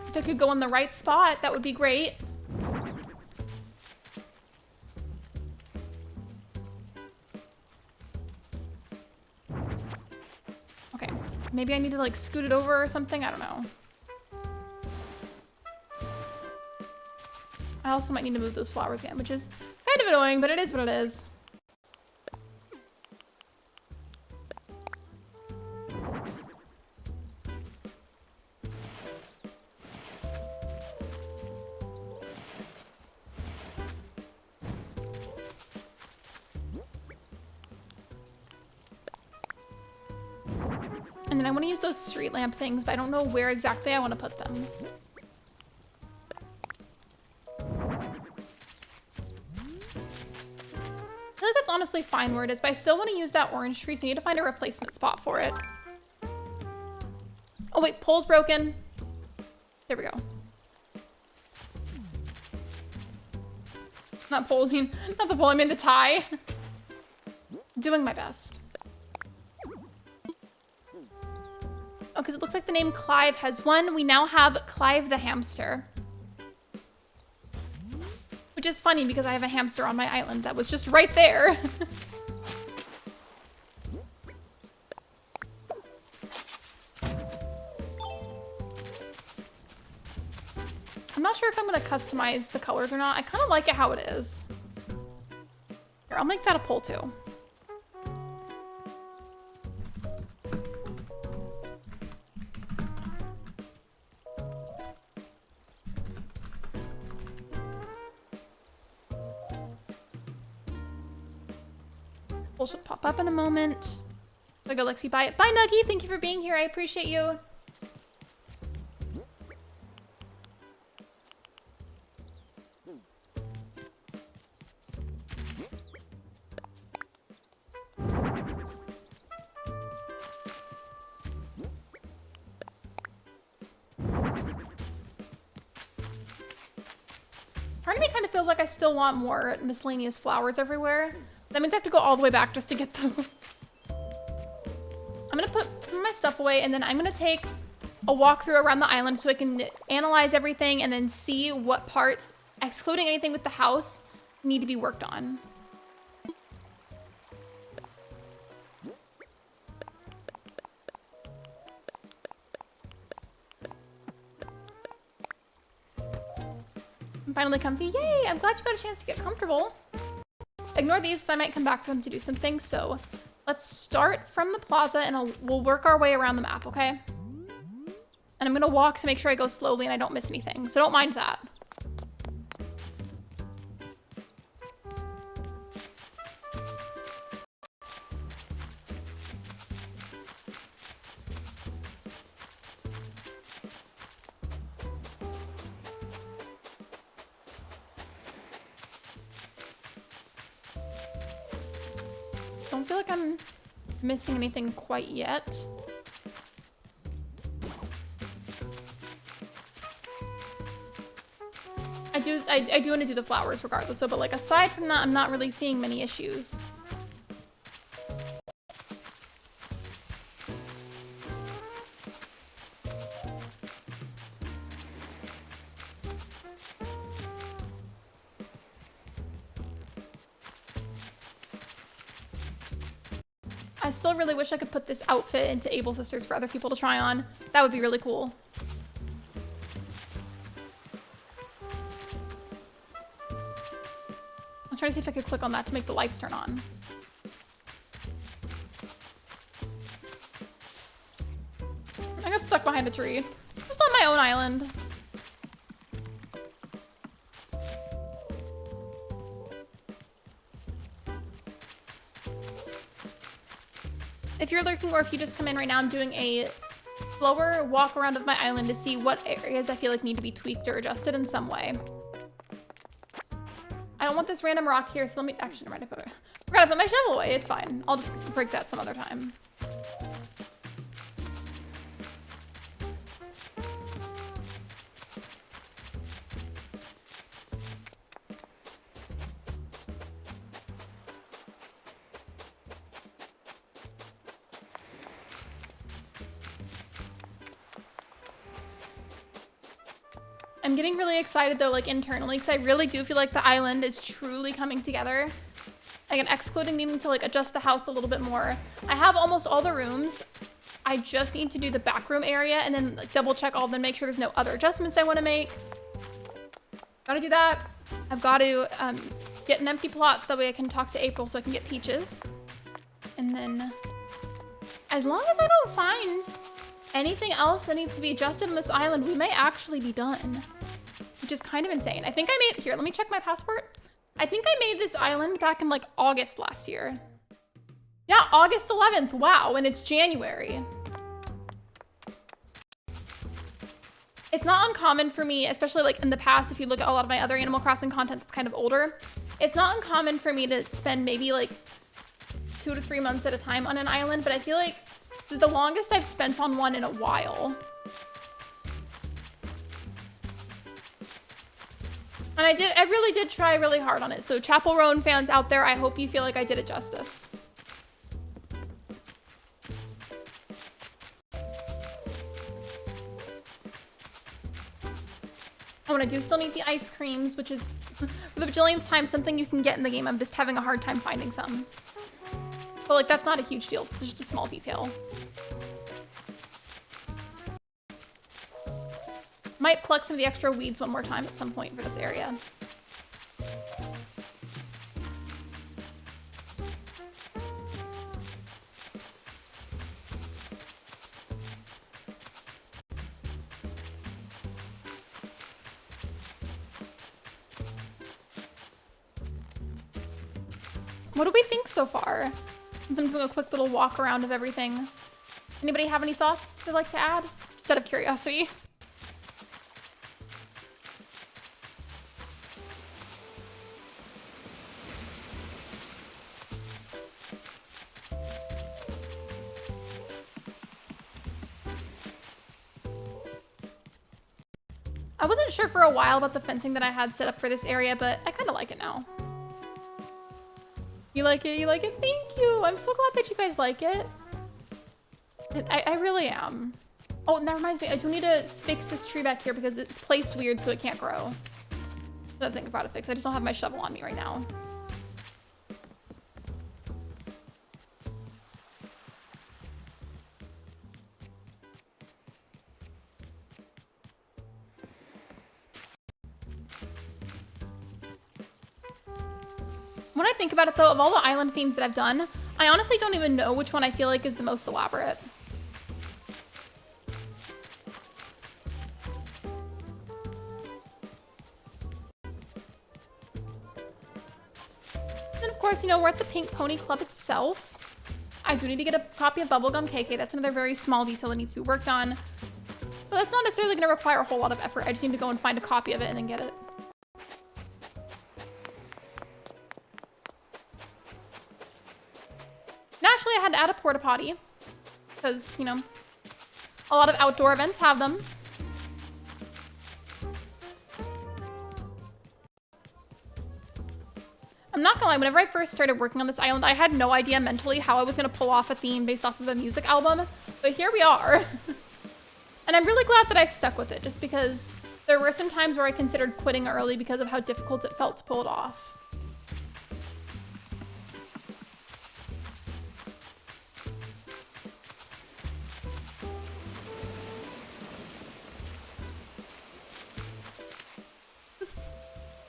If I could go in the right spot, that would be great. Okay, maybe I need to like scoot it over or something, I don't know. I also might need to move those flowers again, which is kind of annoying, but it is what it is. And then I want to use those street lamp things, but I don't know where exactly I want to put them. I feel like that's honestly fine where it is, but I still want to use that orange tree, so I need to find a replacement spot for it. Oh wait, pole's broken. There we go. Not pole, I mean, not the pole, I mean the tie. Doing my best. Oh, because it looks like the name Clive has one. We now have Clive the hamster. Which is funny because I have a hamster on my island that was just right there. I'm not sure if I'm going to customize the colors or not. I kind of like it how it is. Here, I'll make that a poll too. couple should pop up in a moment. I go Lexi, bye. Bye, Nuggy. Thank you for being here. I appreciate you. Part of me kind of feels like I still want more miscellaneous flowers everywhere. That means I have to go all the way back just to get those. I'm gonna put some of my stuff away and then I'm gonna take a walkthrough around the island so I can analyze everything and then see what parts, excluding anything with the house, need to be worked on. I'm finally comfy. Yay! I'm glad you got a chance to get comfortable. Ignore these, I might come back for them to do some things, so let's start from the plaza and we'll work our way around the map, okay? And I'm gonna walk to make sure I go slowly and I don't miss anything, so don't mind that. Don't feel like I'm missing anything quite yet. I do want to do the flowers regardless, so, but like aside from that, I'm not really seeing many issues. I still really wish I could put this outfit into Able Sisters for other people to try on. That would be really cool. I'll try to see if I could click on that to make the lights turn on. I got stuck behind a tree. Just on my own island. If you're lurking or if you just come in right now, I'm doing a slower walk around of my island to see what areas I feel like need to be tweaked or adjusted in some way. I don't want this random rock here, so let me actually forgot to put my shovel away. It's fine. I'll just break that some other time. I'm getting really excited though, like internally, because I really do feel like the island is truly coming together. Again, excluding needing to like adjust the house a little bit more. I have almost all the rooms. I just need to do the back room area and then like, double check all of them, make sure there's no other adjustments I want to make. Gotta do that. I've got to get an empty plot, that way I can talk to April so I can get peaches. And then, as long as I don't find anything else that needs to be adjusted on this island, we may actually be done. Which is kind of insane. I think I made, here, let me check my passport. I think I made this island back in like August last year. Yeah, August 11th, wow, and it's January. It's not uncommon for me, especially like in the past, if you look at a lot of my other Animal Crossing content that's kind of older, it's not uncommon for me to spend maybe like 2 to 3 months at a time on an island, but I feel like it's the longest I've spent on one in a while. And I really did try really hard on it. So Chappell Roan fans out there, I hope you feel like I did it justice. Oh, and I do still need the ice creams, which is, for the bajillionth time, something you can get in the game. I'm just having a hard time finding some. But like, that's not a huge deal. It's just a small detail. Might pluck some of the extra weeds one more time at some point for this area. What do we think so far? Since I'm doing a quick little walk around of everything. Anybody have any thoughts they'd like to add? Just out of curiosity. I wasn't sure for a while about the fencing that I had set up for this area, but I kind of like it now. You like it? You like it? Thank you. I'm so glad that you guys like it. I really am. Oh, and that reminds me, I do need to fix this tree back here because it's placed weird so it can't grow. Another thing I've got to fix. I just don't have my shovel on me right now. When I think about it though, of all the island themes that I've done, I honestly don't even know which one I feel like is the most elaborate. And of course, you know, we're at the Pink Pony Club itself. I do need to get a copy of Bubblegum KK. That's another very small detail that needs to be worked on. But that's not necessarily going to require a whole lot of effort. I just need to go and find a copy of it and then get it. Naturally, I had to add a porta potty because, you know, a lot of outdoor events have them. I'm not gonna lie, whenever I first started working on this island, I had no idea mentally how I was gonna pull off a theme based off of a music album, but here we are. And I'm really glad that I stuck with it, just because there were some times where I considered quitting early because of how difficult it felt to pull it off.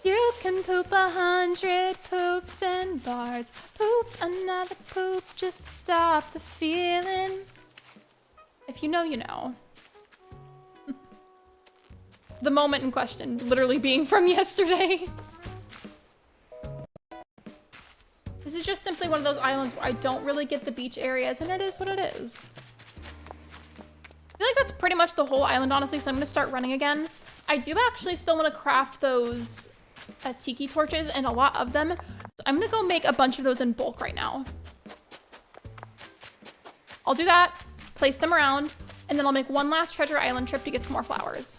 You can poop 100 poops and bars. Poop another poop just to stop the feeling. If you know, you know. The moment in question literally being from yesterday. This is just simply one of those islands where I don't really get the beach areas, and it is what it is. I feel like that's pretty much the whole island, honestly, so I'm gonna start running again. I do actually still want to craft those tiki torches, and a lot of them. So I'm gonna go make a bunch of those in bulk right now. I'll do that, place them around, and then I'll make one last treasure island trip to get some more flowers.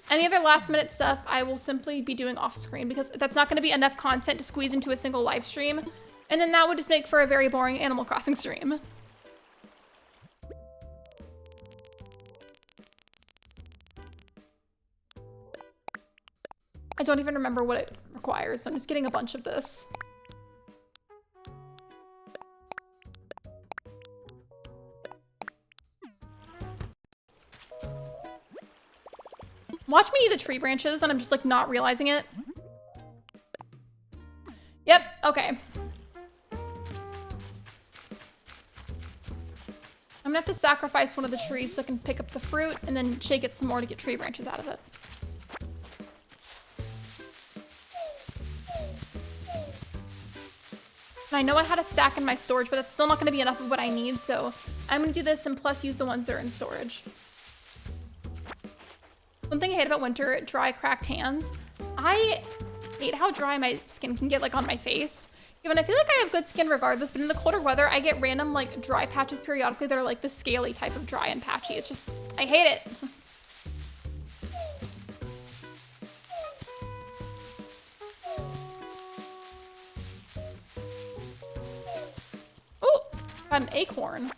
Any other last minute stuff I will simply be doing off screen because that's not going to be enough content to squeeze into a single live stream. And then that would just make for a very boring Animal Crossing stream. I don't even remember what it requires, so I'm just getting a bunch of this. Watch me eat the tree branches and I'm just like not realizing it. Yep, okay. I'm gonna have to sacrifice one of the trees so I can pick up the fruit and then shake it some more to get tree branches out of it. And I know I had a stack in my storage, but that's still not gonna be enough of what I need, so I'm gonna do this and plus use the ones that are in storage. One thing I hate about winter, dry, cracked hands. I hate how dry my skin can get like on my face. Even I feel like I have good skin regardless, but in the colder weather, I get random like dry patches periodically that are like the scaly type of dry and patchy. It's just, I hate it. Oh, got an acorn.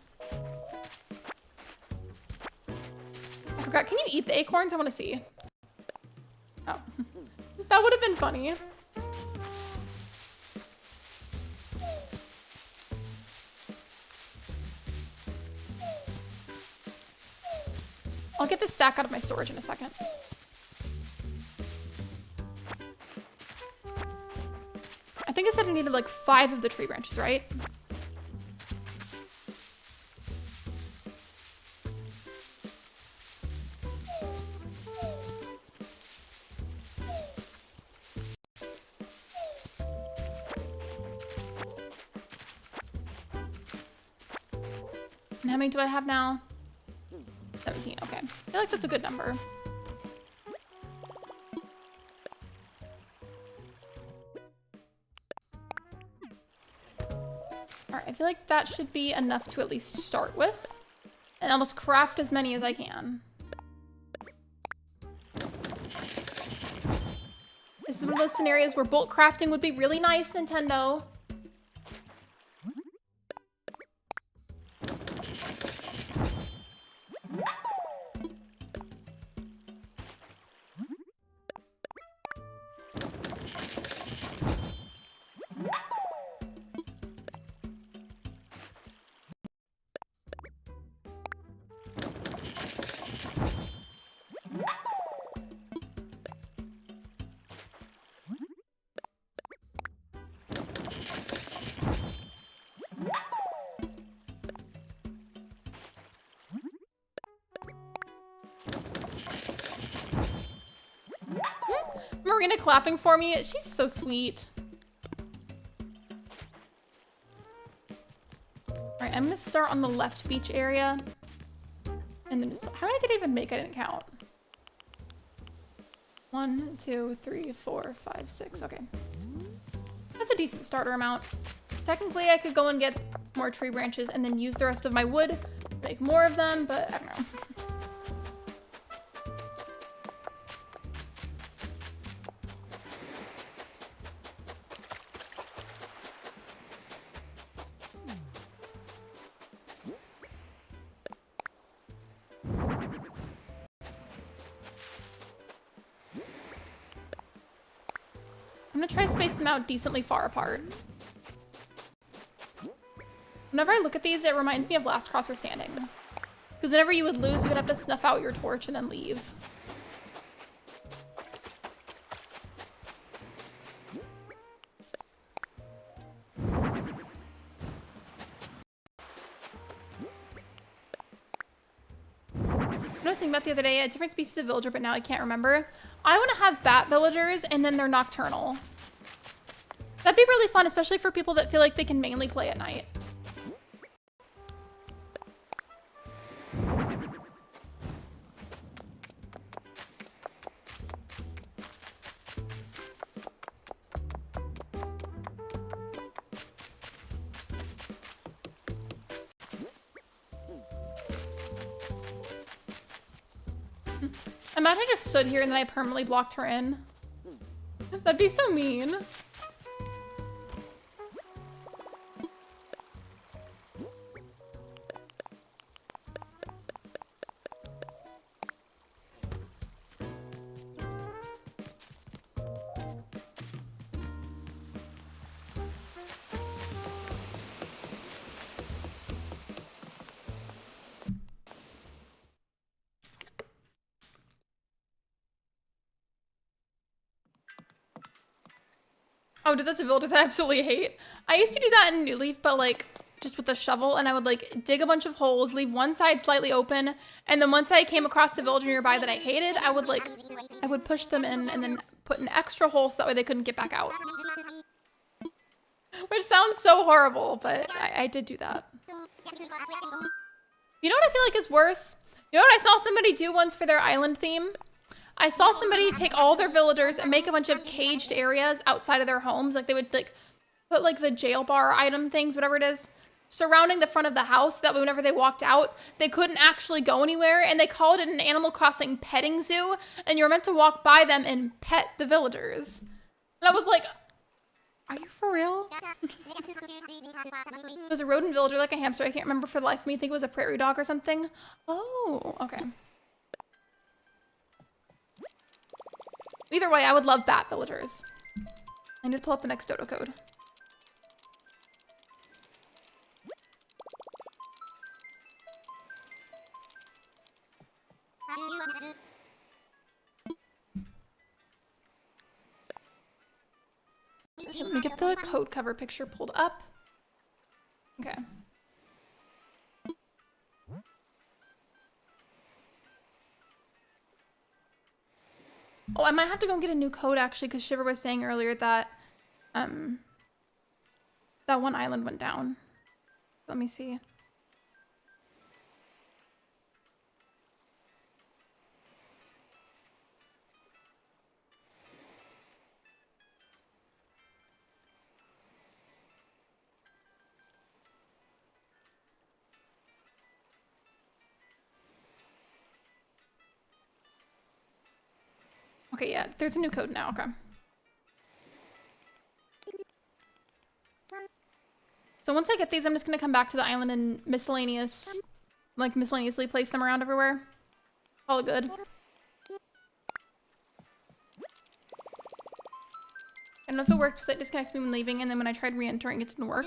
I forgot, can you eat the acorns? I want to see. Oh, that would have been funny. I'll get this stack out of my storage in a second. I think I said I needed like 5 of the tree branches, right? And how many do I have now? 17, okay. I feel like that's a good number. Alright, I feel like that should be enough to at least start with. And I'll just craft as many as I can. This is one of those scenarios where bulk crafting would be really nice, Nintendo. Marina clapping for me. She's so sweet. Alright, I'm gonna start on the left beach area. And then just, how many did I even make? I didn't count. 1, 2, 3, 4, 5, 6. Okay. That's a decent starter amount. Technically, I could go and get more tree branches and then use the rest of my wood to make more of them, but I don't know. I'm gonna try to space them out decently far apart. Whenever I look at these, it reminds me of Last Crosser Standing. Because whenever you would lose, you would have to snuff out your torch and then leave. I was thinking about the other day, a different species of villager, but now I can't remember. I want to have bat villagers, and then they're nocturnal. That'd be really fun, especially for people that feel like they can mainly play at night. Imagine I just stood here and then I permanently blocked her in. That'd be so mean. Oh, dude, that's a village I absolutely hate. I used to do that in New Leaf, but like just with a shovel, and I would like dig a bunch of holes, leave one side slightly open, and then once I came across the villager nearby that I hated, I would push them in and then put an extra hole so that way they couldn't get back out. Which sounds so horrible, but I did do that. You know what I feel like is worse? You know what I saw somebody do once for their island theme? I saw somebody take all their villagers and make a bunch of caged areas outside of their homes. Like they would like put like the jail bar item things, whatever it is, surrounding the front of the house. That way whenever they walked out, they couldn't actually go anywhere. And they called it an Animal Crossing petting zoo. And you were meant to walk by them and pet the villagers. And I was like, are you for real? It was a rodent villager, like a hamster. I can't remember for the life of me. I think it was a prairie dog or something. Oh, okay. Either way, I would love bat villagers. I need to pull up the next dodo code. Okay, let me get the code cover picture pulled up. Okay. Oh, I might have to go and get a new code actually, because Shiver was saying earlier that that one island went down. Let me see. Okay, yeah, there's a new code now, okay. So once I get these, I'm just gonna come back to the island and miscellaneously place them around everywhere. All good. I don't know if it worked because it disconnected me when leaving, and then when I tried re-entering, it didn't work.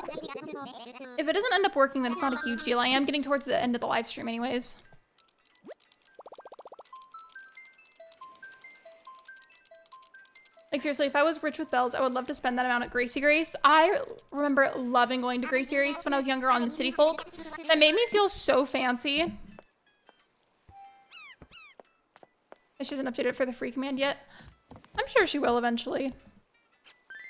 If it doesn't end up working, then it's not a huge deal. I am getting towards the end of the live stream anyways. Like, seriously, if I was rich with bells, I would love to spend that amount at Gracie Grace. I remember loving going to Gracie Grace when I was younger on the City Folk. That made me feel so fancy. She hasn't updated for the free command yet. I'm sure she will eventually.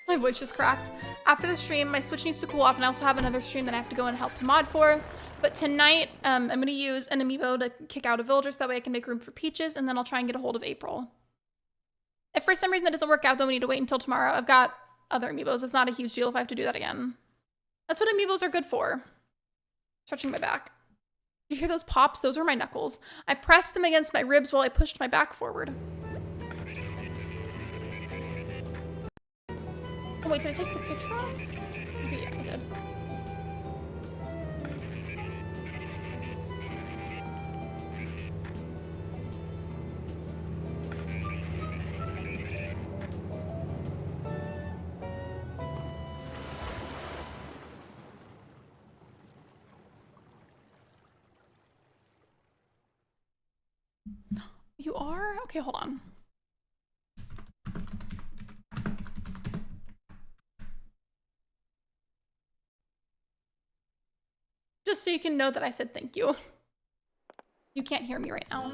My voice just cracked. After the stream, my Switch needs to cool off, and I also have another stream that I have to go and help to mod for. But tonight, I'm going to use an amiibo to kick out a villager so that way I can make room for Peaches, and then I'll try and get a hold of April. If for some reason that doesn't work out, then we need to wait until tomorrow. I've got other amiibos. It's not a huge deal if I have to do that again. That's what amiibos are good for. Stretching my back. You hear those pops? Those are my knuckles. I pressed them against my ribs while I pushed my back forward. Oh wait, did I take the picture off? Okay, yeah, I did. You are? Okay, hold on. Just so you can know that I said thank you. You can't hear me right now.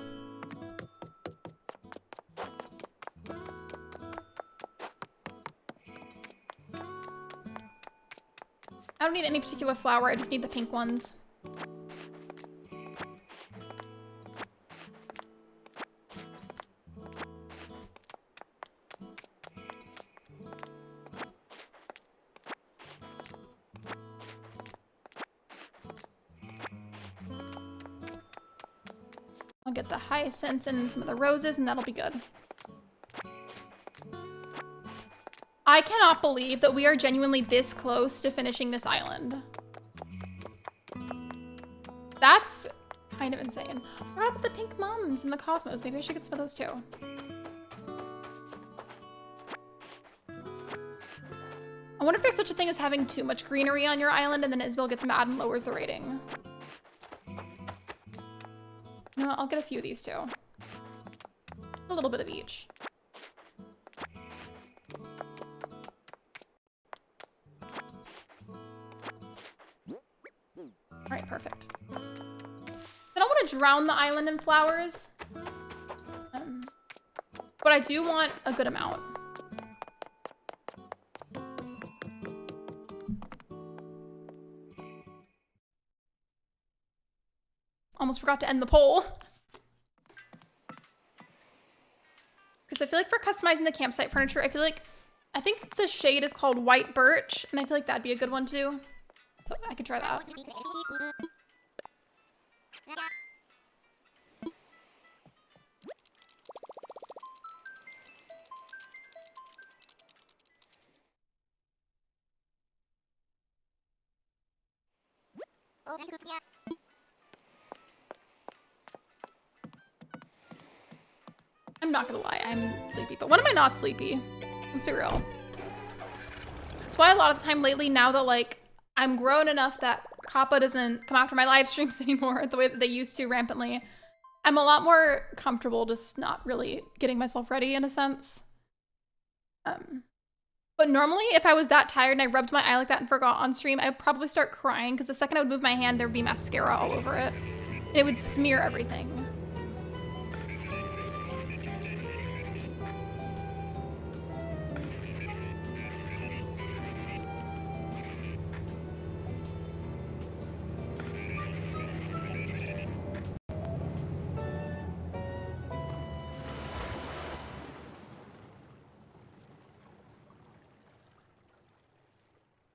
I don't need any particular flower, I just need the pink ones. I'll get the hyacinths and some of the roses, and that'll be good. I cannot believe that we are genuinely this close to finishing this island. That's kind of insane. What about the pink mums and the cosmos? Maybe I should get some of those too. I wonder if there's such a thing as having too much greenery on your island and then Isabel gets mad and lowers the rating. No, I'll get a few of these too. A little bit of each. All right, perfect. I don't want to drown the island in flowers, but I do want a good amount. Almost forgot to end the poll. Because I feel like for customizing the campsite furniture, I think the shade is called white birch, and I feel like that'd be a good one to do. So I could try that. I'm not gonna lie, I'm sleepy. But when am I not sleepy? Let's be real. That's why a lot of the time lately, now that like I'm grown enough that Kappa doesn't come after my live streams anymore the way that they used to rampantly, I'm a lot more comfortable just not really getting myself ready in a sense. But normally if I was that tired and I rubbed my eye like that and forgot on stream, I would probably start crying because the second I would move my hand, there would be mascara all over it. And it would smear everything.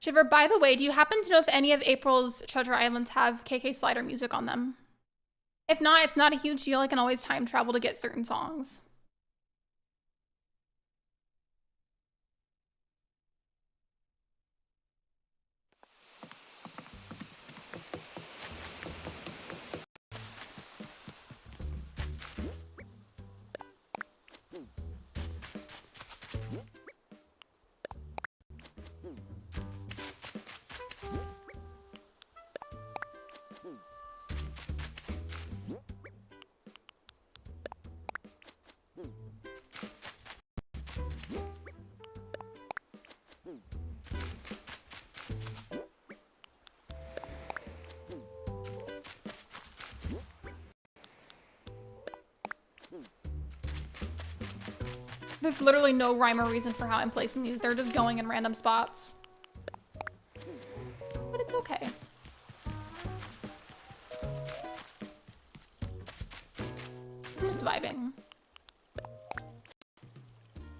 Shiver, by the way, do you happen to know if any of April's Treasure Islands have KK Slider music on them? If not, it's not a huge deal. I can always time travel to get certain songs. There's literally no rhyme or reason for how I'm placing these. They're just going in random spots. But it's okay. I'm just vibing.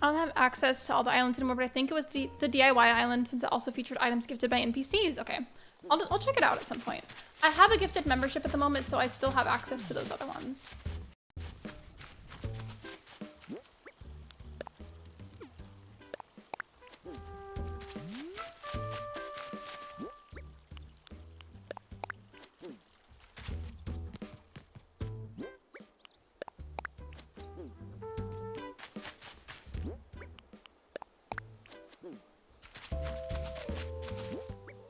I don't have access to all the islands anymore, but I think it was the DIY island since it also featured items gifted by NPCs. Okay, I'll check it out at some point. I have a gifted membership at the moment, so I still have access to those other ones.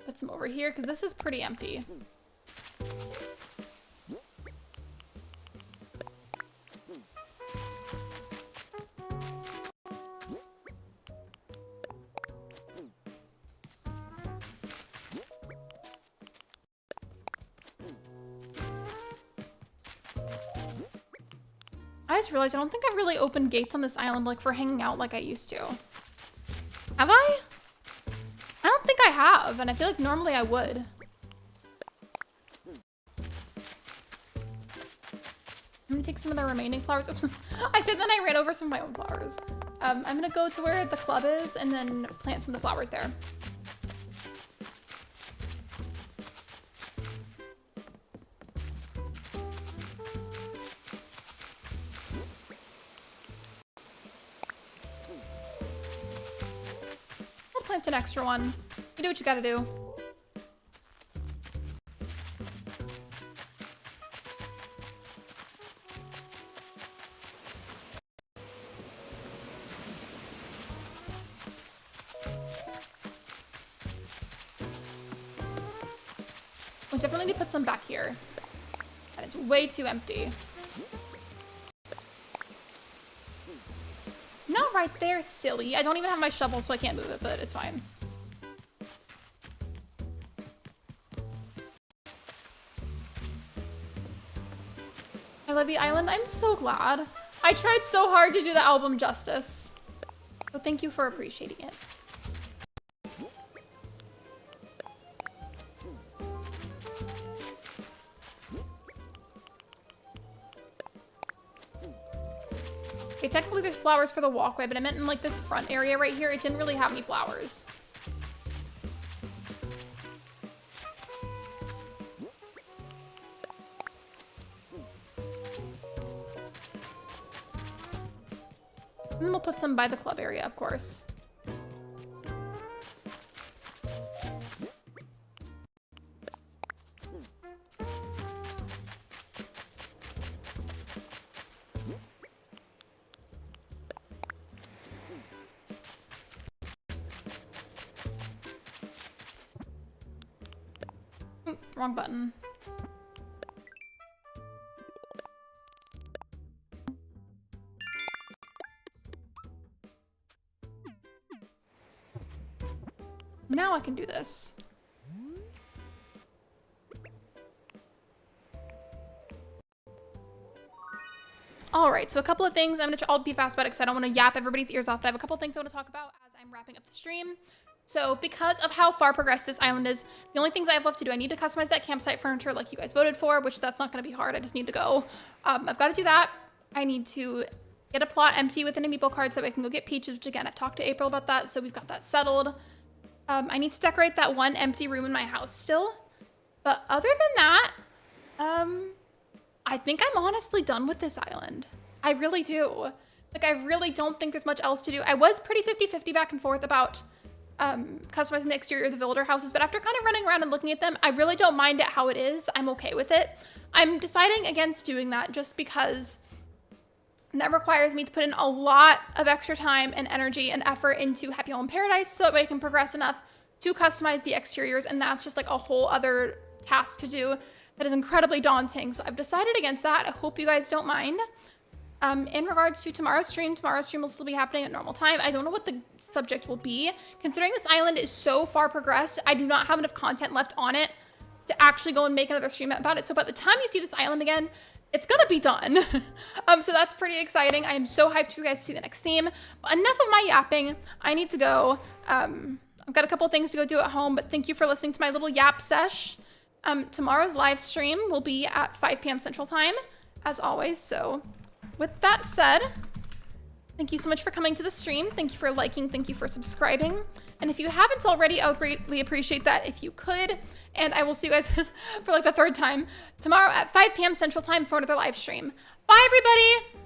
Put some over here because this is pretty empty. I just realized I don't think I've really opened gates on this island like for hanging out like I used to. Have I? I don't think I have, and I feel like normally I would. I'm gonna take some of the remaining flowers. Oops. I said then I ran over some of my own flowers. I'm gonna go to where the club is and then plant some of the flowers there. Plant an extra one. You do what you gotta do. We definitely need to put some back here. And it's way too empty. Not right there, silly. I don't even have my shovel, so I can't move it, but it's fine. I love the island. I'm so glad. I tried so hard to do the album justice. So thank you for appreciating it. Okay, technically there's flowers for the walkway, but I meant in like this front area right here, it didn't really have any flowers. And we'll put some by the club area, of course. Wrong button. Now I can do this. All right, so a couple of things. I'll be fast about it because I don't want to yap everybody's ears off, but I have a couple of things I want to talk about as I'm wrapping up the stream. So because of how far progressed this island is, the only things I have left to do, I need to customize that campsite furniture like you guys voted for, which that's not going to be hard. I just need to go. I've got to do that. I need to get a plot empty with an amiibo card so I can go get peaches, which again, I've talked to April about that. So we've got that settled. I need to decorate that one empty room in my house still. But other than that, I think I'm honestly done with this island. I really do. Like, I really don't think there's much else to do. I was pretty 50-50 back and forth about customizing the exterior of the villager houses, but after kind of running around and looking at them, I really don't mind it how it is. I'm okay with it. I'm deciding against doing that just because that requires me to put in a lot of extra time and energy and effort into Happy Home Paradise so that way I can progress enough to customize the exteriors, and that's just like a whole other task to do that is incredibly daunting. So I've decided against that. I hope you guys don't mind. In regards to tomorrow's stream will still be happening at normal time. I don't know what the subject will be. Considering this island is so far progressed, I do not have enough content left on it to actually go and make another stream about it. So by the time you see this island again, it's gonna be done. So that's pretty exciting. I am so hyped for you guys to see the next theme. But enough of my yapping. I need to go. I've got a couple things to go do at home, but thank you for listening to my little yap sesh. Tomorrow's live stream will be at 5 p.m. Central Time, as always. So with that said, thank you so much for coming to the stream. Thank you for liking. Thank you for subscribing. And if you haven't already, I would greatly appreciate that if you could. And I will see you guys for like the third time tomorrow at 5 p.m. Central Time for another live stream. Bye, everybody.